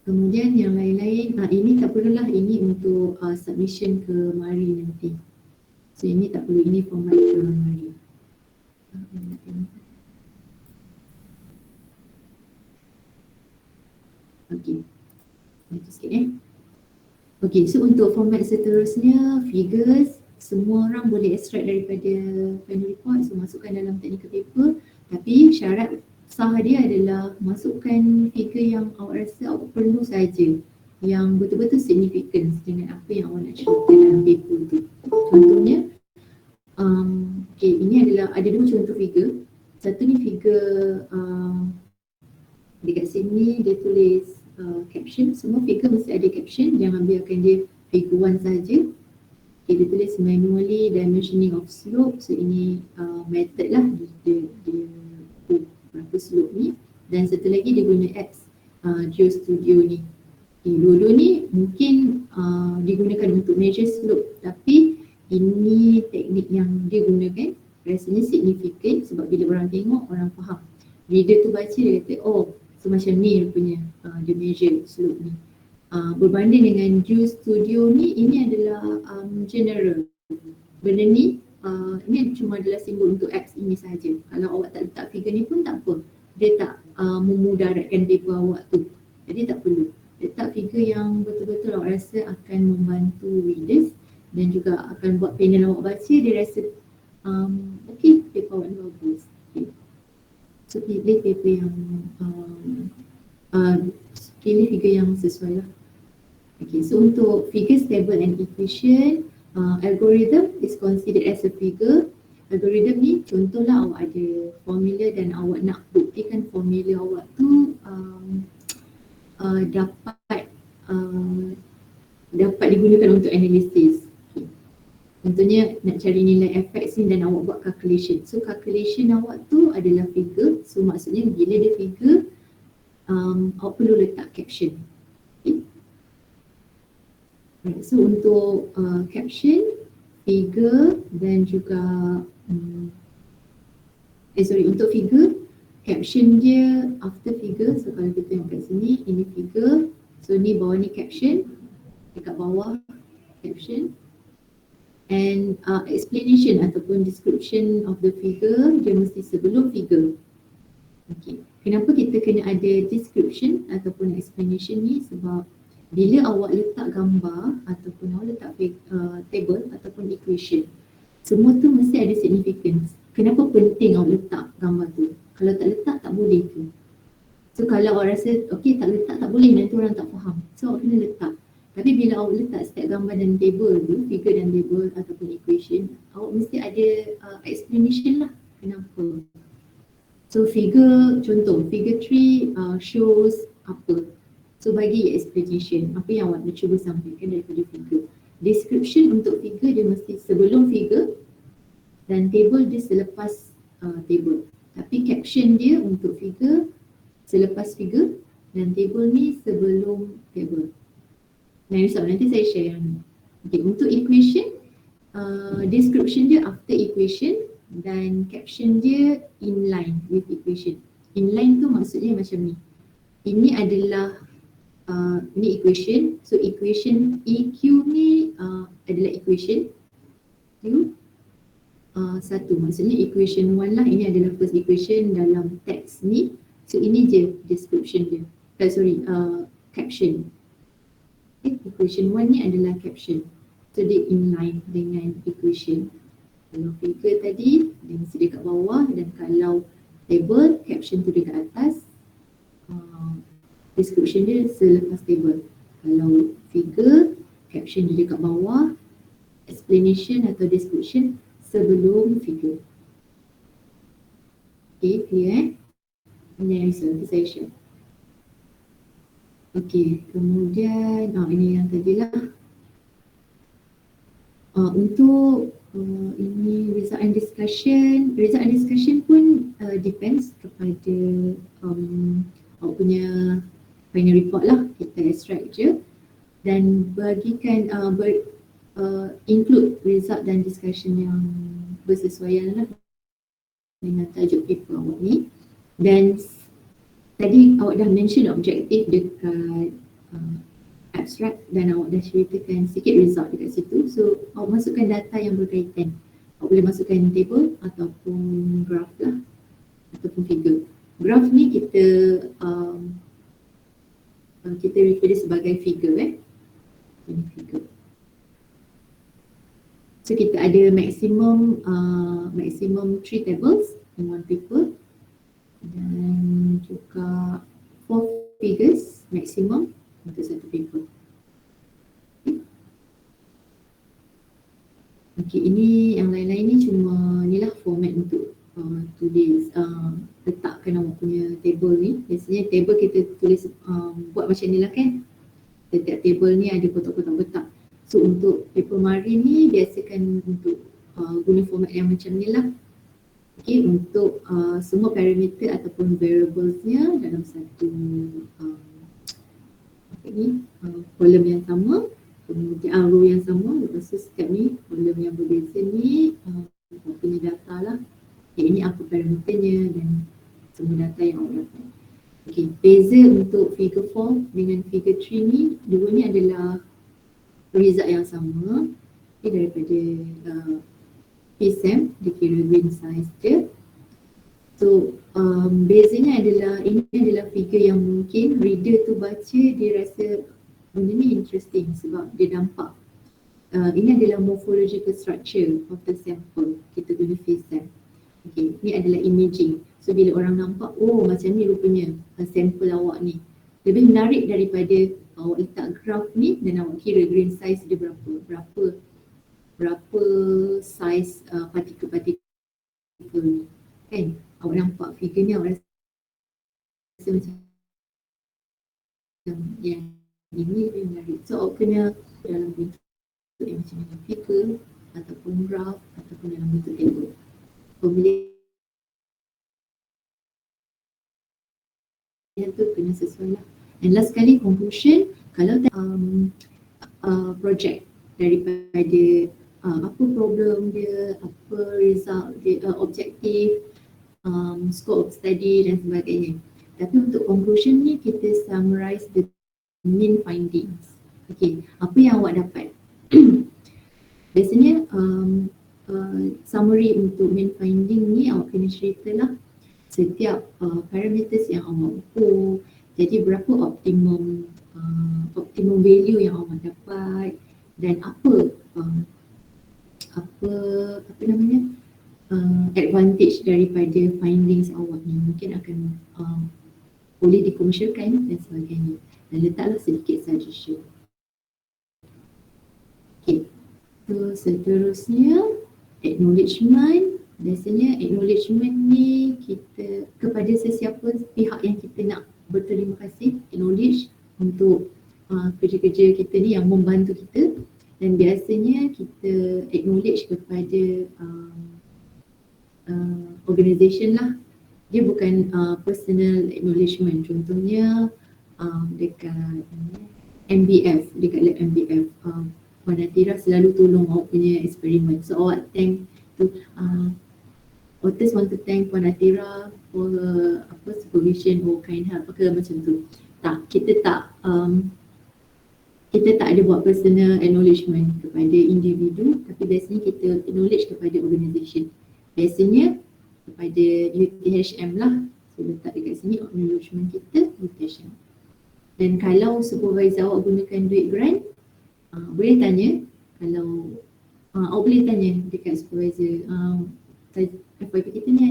Kemudian yang lain-lain, ini tak perlulah, ini untuk submission ke Mari nanti. So ini tak perlu, ini format ke Mari. Okey, itu sikit Okey, so untuk format seterusnya, figures, semua orang boleh extract daripada final report, so masukkan dalam technical paper. Tapi syarat sah dia adalah masukkan figure yang awak rasa awak perlu saja, yang betul-betul significant dengan apa yang awak nak ceritakan dalam paper tu. Contohnya, okay, ini adalah, ada 2 contoh figure. Satu ni figure, dekat sini dia tulis caption. Semua figure mesti ada caption, jangan biarkan dia figure 1 saja. Okay, dia tulis manually dimensioning of slope. So ini method lah, dia berapa slope ni. Dan satu lagi dia guna apps GeoStudio ni. Okay, dua-dua ni mungkin digunakan untuk measure slope, tapi ini teknik yang dia gunakan rasanya signifikan sebab bila orang tengok, orang faham. Reader tu baca dia kata, oh so macam ni rupanya dia measure slope ni. Berbanding dengan GeoStudio ni, ini adalah general. Benda ni, ini cuma adalah simbol untuk apps ini sahaja. Kalau awak tak letak figure ni pun tak apa. Dia tak memudaratkan paper awak tu. Jadi tak perlu. Letak figure yang betul-betul awak rasa akan membantu readers dan juga akan buat panel awak baca, dia rasa okay, paper awak ni bagus. Okay. So pilih paper yang pilih figure yang sesuai lah. Okay, so untuk figures, table and equation, algorithm is considered as a figure. Algorithm ni contohlah awak ada formula dan awak nak buktikan formula awak tu dapat digunakan untuk analisis. Okay. Contohnya nak cari nilai fx ni dan awak buat calculation. So calculation awak tu adalah figure. So maksudnya bila dia figure, awak perlu letak caption. Okay. Right, so untuk caption, figure dan juga untuk figure, caption dia after figure. So kalau kita tengok kat sini, ini figure. So ni bawah ni caption, dekat bawah caption. And explanation ataupun description of the figure, dia mesti sebelum figure. Okay. Kenapa kita kena ada description ataupun explanation ni? Sebab bila awak letak gambar ataupun awak letak table ataupun equation, semua tu mesti ada significance. Kenapa penting awak letak gambar tu? Kalau tak letak, tak boleh tu. So kalau awak rasa okay tak letak tak boleh, nanti orang tak faham. So awak kena letak. Tapi bila awak letak setiap gambar dan table tu, figure dan table ataupun equation, awak mesti ada explanation lah kenapa. So figure, contoh figure 3 shows apa. So bagi explanation, apa yang awak nak cuba sampaikan daripada figure. Description untuk figure dia mesti sebelum figure dan table dia selepas table. Tapi caption dia untuk figure selepas figure dan table ni sebelum table. Nah ini soal nanti saya share yang ni. Okay, untuk equation, description dia after equation dan caption dia in line with equation. In line tu maksudnya macam ni. Ini adalah ni equation. So equation EQ ni adalah equation Q satu. Maksudnya equation 1 lah. Ini adalah first equation dalam teks ni. So ini je description dia. Caption. Okay, equation 1 ni adalah caption. So dia in line dengan equation. Kalau figure tadi, dia mesti dekat bawah, dan kalau table, caption tu dekat atas, description dia selepas table. Kalau figure, caption dia dekat bawah, explanation atau description sebelum figure. Okay, clear? Ini yang saya share. Okay, kemudian ini yang tadi lah. Untuk ini result and discussion pun depends kepada awak punya final report lah. Kita extract je dan bagikan include result dan discussion yang bersesuaian lah dengan tajuk paper awak ni. Dan tadi awak dah mention objektif dekat abstract dan awak dah ceritakan sikit result dekat situ. So awak masukkan data yang berkaitan. Awak boleh masukkan table ataupun graph lah ataupun figure. Graph ni kita refer dia sebagai figure Ini figure. So kita ada maximum 3 tables in one paper dan juga 4 figures maximum untuk satu paper. Okay, ini yang lain-lain ni cuma ni lah format untuk tulis, letakkan awak punya table ni. Biasanya table kita tulis buat macam ni lah kan. Setiap table ni ada kotak-kotak. So untuk paper marine ni biasakan untuk guna format yang macam ni lah. Okay, untuk semua parameter ataupun variablesnya dalam satu kolom yang sama, kemudian row yang sama. Lepas tu setiap ni kolom yang berbeza ni punya data lah. Okay, ini apa parameternya dan semua data yang awak dapat. Okay, beza untuk figure 4 dengan figure 3 ni, dua ni adalah result yang sama. Okay, daripada PSAM, dia kira green size dia. So bezanya adalah ini adalah figure yang mungkin reader tu baca dia rasa benda ni interesting sebab dia nampak ini adalah morphological structure of the sample. Kita guna PSAM. Okay, ni adalah imaging. So bila orang nampak, oh macam ni rupanya sampel awak ni. Lebih menarik daripada awak letak graph ni dan awak kira green size dia berapa size partikel-partikel ni. Kan? Awak nampak figure ni awak rasa macam yang ini lebih menarik. So awak kena dalam bentuk yang macam ni, figure ataupun graph ataupun dalam bentuk table. Pemilihan tu kena sesuai lah. And last sekali conclusion, kalau project daripada apa problem dia, apa result dia, objektif, scope of study dan sebagainya. Tapi untuk conclusion ni kita summarize the main findings. Okay, apa yang awak dapat? Biasanya summary untuk main finding ni awak kena ceritalah setiap parameters yang awak ukur. Jadi berapa optimum value yang awak dapat dan apa advantage daripada findings awak ni mungkin akan boleh dikomersialkan dan sebagainya. Dan letaklah sedikit suggestion. Okay. So seterusnya acknowledgement. Biasanya acknowledgement ni kita kepada sesiapa pihak yang kita nak berterima kasih, acknowledge untuk kerja-kerja kita ni yang membantu kita. Dan biasanya kita acknowledge kepada organisation lah. Dia bukan personal acknowledgement. Contohnya dekat MBF, dekat lab MBF, Puan Atira selalu tolong awak punya eksperimen. So awak thank tu authors want to thank Puan Atira for supervision or kind help ke macam tu. Tak, kita tak ada buat personal acknowledgement kepada individu, tapi biasanya kita acknowledge kepada organisation. Biasanya kepada UTHM lah. So letak dekat sini acknowledgement kita UTHM. Dan kalau supervisor awak gunakan duit grant, boleh tanya. Kalau awak boleh tanya dekat supervisor, FYP kita ni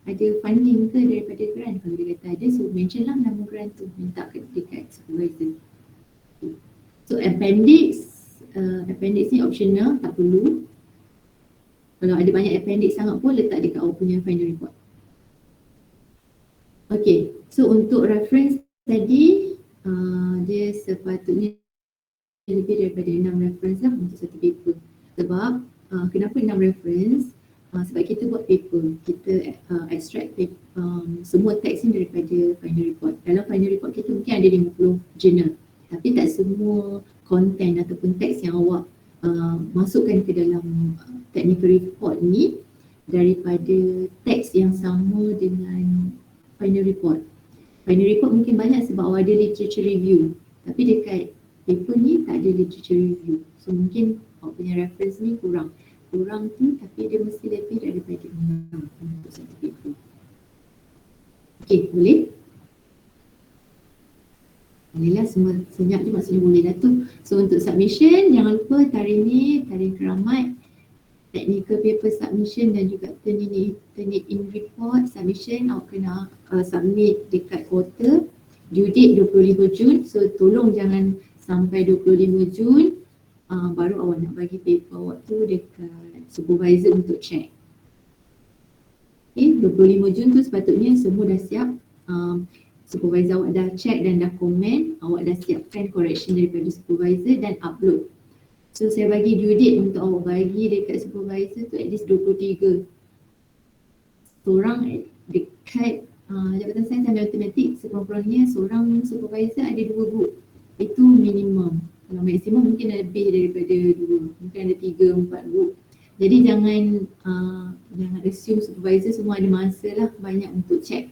ada funding ke daripada grant? Kalau dia kata ada, so mention lah nama grant tu, minta dekat supervisor. So appendix ni optional, tak perlu. Kalau ada banyak appendix sangat pun letak dekat awak punya final report. Okay, so untuk reference tadi dia sepatutnya lebih daripada 6 reference lah untuk satu paper. Sebab kenapa 6 reference? Sebab kita buat paper, kita extract semua teks ni daripada final report. Dalam final report kita mungkin ada 50 journal, tapi tak semua content ataupun teks yang awak masukkan ke dalam technical report ni daripada teks yang sama dengan final report. Final report mungkin banyak sebab awak ada literature review, tapi dekat paper ni tak ada literature review. So mungkin awak punya reference ni kurang tu, tapi dia mesti lebih daripada 6 untuk satu paper. Okay, boleh? Boleh lah, semua senyap je maksudnya boleh lah tu. So untuk submission, jangan lupa tarikh ni, tarikh keramat, technical paper submission dan juga turn in report submission. Awak kena submit dekat portal, due date 25 Jun. So tolong jangan sampai 25 Jun baru awak nak bagi paper awak tu dekat supervisor untuk check. Okay, 25 Jun tu sepatutnya semua dah siap. Supervisor awak dah check dan dah komen, awak dah siapkan correction daripada supervisor dan upload. So saya bagi due date untuk awak bagi dekat supervisor tu at least 23. Seorang dekat Jabatan Sains dan Matematik sekurang-kurangnya seorang supervisor ada 2 group. Itu minimum. Kalau maksimum mungkin lebih daripada 2, mungkin ada 3-4 group. Jadi jangan assume supervisor semua ada masa lah banyak untuk check.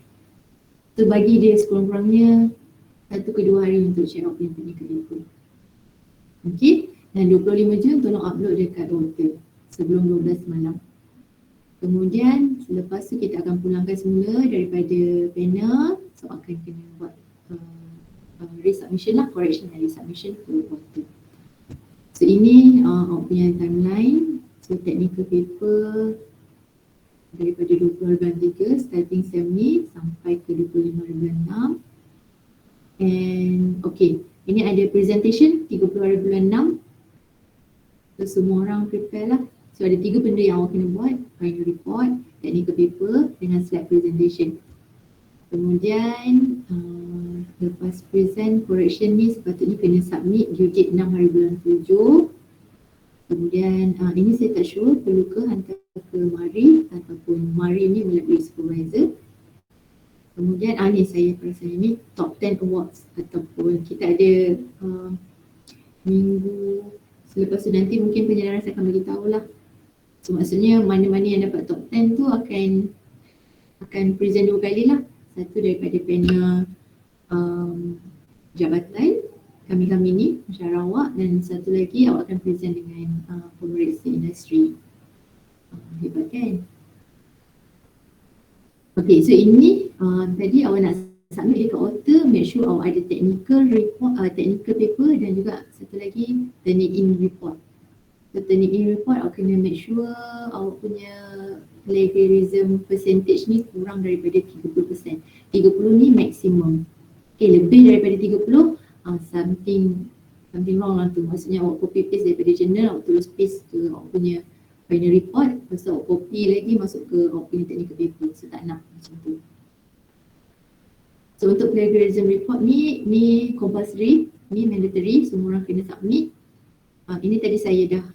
So bagi dia sekurang-kurangnya 1 ke 2 hari untuk check out yang technical paper. Okay, dan 25 Jun tolong upload dekat portal sebelum 12 malam. Kemudian selepas tu kita akan pulangkan semula daripada panel. So akan kena buat resubmission lah, correction dan resubmission ke portal. So ini awak punya timeline. So technical paper daripada 20 bulan 3 starting SEM ni sampai ke 25 bulan 6. And okay, ini ada presentation 30 hari bulan 6. So semua orang prepare lah. So ada 3 benda yang awak kena buat, final report, technical paper dengan slide presentation. Kemudian lepas present correction ni sepatutnya kena submit due date 6 hari bulan 7. Kemudian ini saya tak sure perlu ke hantar ke Mari ataupun Mari ni melalui supervisor. Kemudian ni saya perasan ini top 10 awards ataupun kita ada minggu selepas tu nanti mungkin penyenaran saya akan beritahu lah. So maksudnya mana-mana yang dapat top 10 tu akan present 2 kali lah. Satu daripada panel jabatan kami ni, masyarakat awak, dan satu lagi awak akan present dengan pemeriksa industri. Hebat kan? Okay, so ini tadi awak nak submit dekat author, make sure awak ada technical report, technical paper dan juga satu lagi turning in report. So turning in report awak kena make sure awak punya plagiarism percentage ni kurang daripada 30%. 30 ni maksimum. Okay, lebih daripada 30, something wrong lah tu. Maksudnya awak copy paste daripada journal, awak terus paste ke awak punya final report, lepas tu awak copy lagi masuk ke awak punya technical paper. So tak nak macam tu. So untuk plagiarism report ni compulsory, ni mandatory, semua orang kena submit. Ini tadi saya dah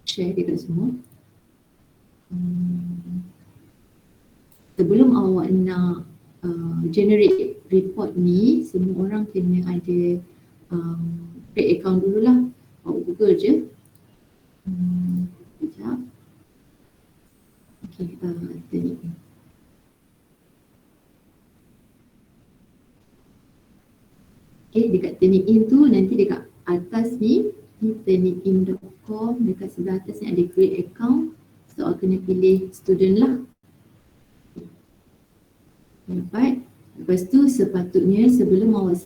share dekat semua. Sebelum awak nak generate report ni, semua orang kena ada create account dululah. Awak Google je. Sekejap. Okay, tadi. Okay, dekat turning in tu nanti dekat atas ni turninin.com, dekat sebelah atas ni ada create account. So awak kena pilih student lah. Dapat. Lepas tu sepatutnya sebelum awak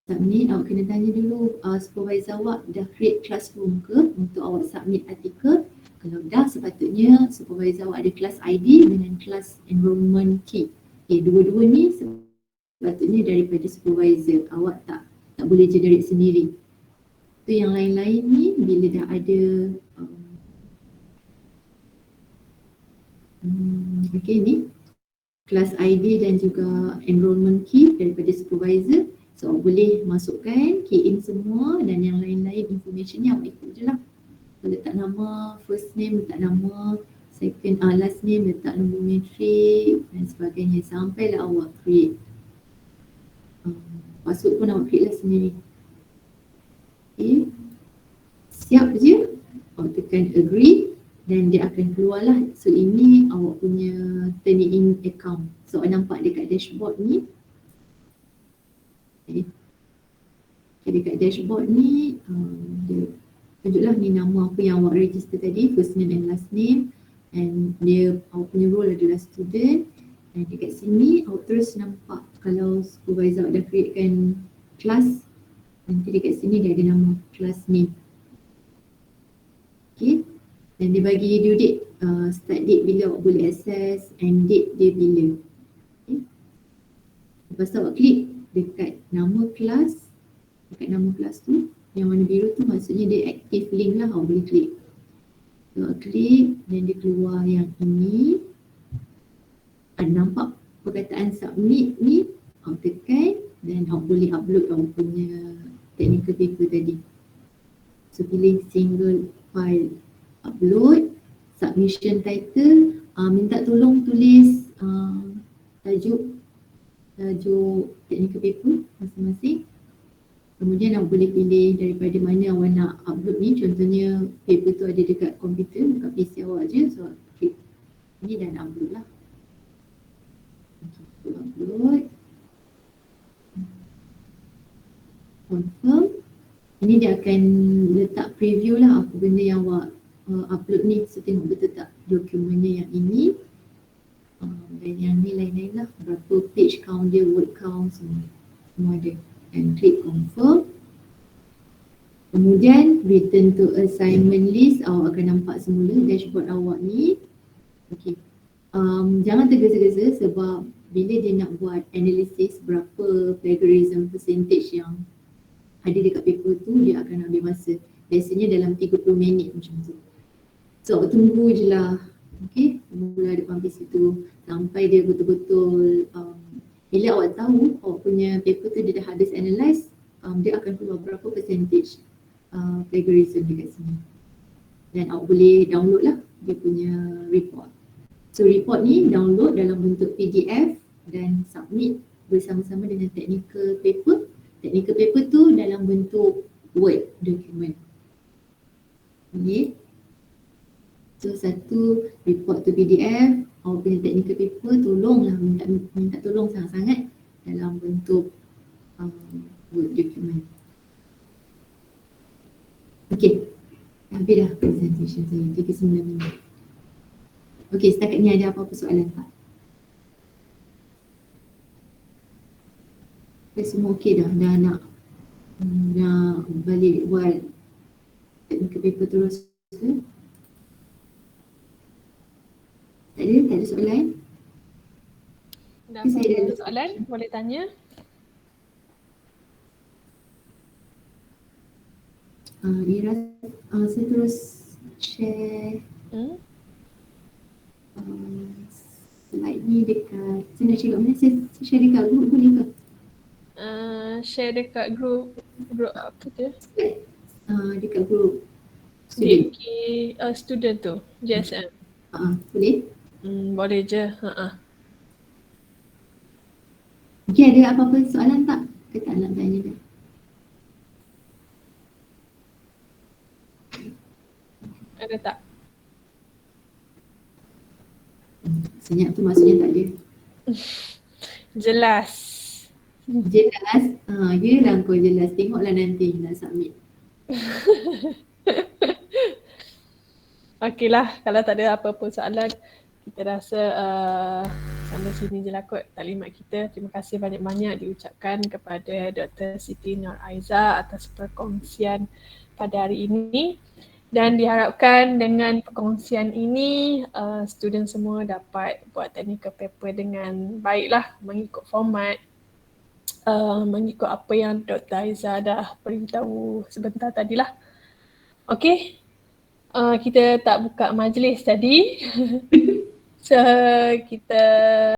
submit, awak kena tanya dulu supervisor awak dah create classroom ke untuk awak submit artikel. Kalau dah, sepatutnya supervisor awak ada class ID dengan class enrollment key. Okay, dua-dua ni sepatutnya daripada supervisor. Awak tak boleh generate sendiri. Tu yang lain-lain ni bila dah ada Okay, ni class ID dan juga enrollment key daripada supervisor. So awak boleh masukkan, key in semua dan yang lain-lain information ni awak ikut je lah. So, letak nama, first name letak nama, last name letak nombor metrik dan sebagainya sampailah awak create. Password pun awak create lah sendiri. Okay. Siap je, awak tekan agree dan dia akan keluarlah. So ini awak punya Turnitin account. So awak nampak dekat dashboard ni. Okay, dekat dashboard ni dia tunjuklah ni nama apa yang awak register tadi, first name and last name, and dia awak punya role adalah student. Dan dekat sini awak terus nampak kalau supervisor awak dah createkan kelas, nanti dekat sini dia ada nama class name. Okay, dan dia bagi due date, start date bila awak boleh access, end date dia bila. Okay. Lepas tu awak klik dekat nama kelas, dekat nama kelas tu yang warna biru tu maksudnya dia active link lah, awak boleh klik. So, awak klik dan dia keluar yang ini. Ada nampak perkataan submit ni, awak tekan dan awak boleh upload awak punya technical paper tadi. So pilih single file, upload, submission title, minta tolong tulis tajuk technical paper masing-masing. Kemudian awak boleh pilih daripada mana awak nak upload ni. Contohnya paper tu ada dekat komputer, dekat PC awak je. So klik ni dan upload lah. Okay, upload. Confirm. Ini dia akan letak preview lah apa benda yang awak upload ni. So tengok betul tak dokumennya yang ini. Dan yang ni lain-lain lah. Berapa page count dia, word count semua ada. And klik confirm. Kemudian return to assignment list, awak akan nampak semula dashboard awak ni. Okay. Jangan tergesa-gesa sebab bila dia nak buat analisis berapa plagiarism percentage yang ada dekat paper tu, dia akan ambil masa. Biasanya dalam 30 minit macam tu. So awak tunggu je lah. Okay, mula depan PC tu sampai dia betul-betul bila awak tahu awak punya paper tu dia dah habis analyse, dia akan keluar berapa percentage plagiarism dekat sini. Dan awak boleh download lah dia punya report. So report ni download dalam bentuk PDF dan submit bersama-sama dengan technical paper. Technical paper tu dalam bentuk Word document. Okay. So satu report tu PDF, awak punya technical paper tolonglah minta tolong sangat-sangat dalam bentuk Word document. Okay, habis dah presentation saya, 39 minit. Okay, setakat ni ada apa-apa soalan tak? Semua okey dah nak balik buat technical paper terus ke? Tak ada soalan? Dah Saya ada soalan? Boleh tanya? Ira, saya terus share slide ni dekat, saya nak cakap mana, saya share dekat group boleh ke? Share dekat group apa tu? Dekat group DK student tu, JSM. Boleh? Boleh je. Okay, ada apa-apa soalan tak? Ke tak nak tanya dah? Ada tak? Senyap tu maksudnya tak ada. Jelas. Jelas? Yelah kau jelas. Tengoklah nanti nak submit. Okeylah, kalau tak ada apa-apa soalan, kita rasa sampai sini je lah kot taklimat kita. Terima kasih banyak-banyak diucapkan kepada Dr. Siti Nur Aiza atas perkongsian pada hari ini. Dan diharapkan dengan perkongsian ini, student semua dapat buat technical paper dengan baiklah, mengikut format, mengikut apa yang Dr. Aiza dah beritahu sebentar tadilah. Okey, kita tak buka majlis tadi. So kita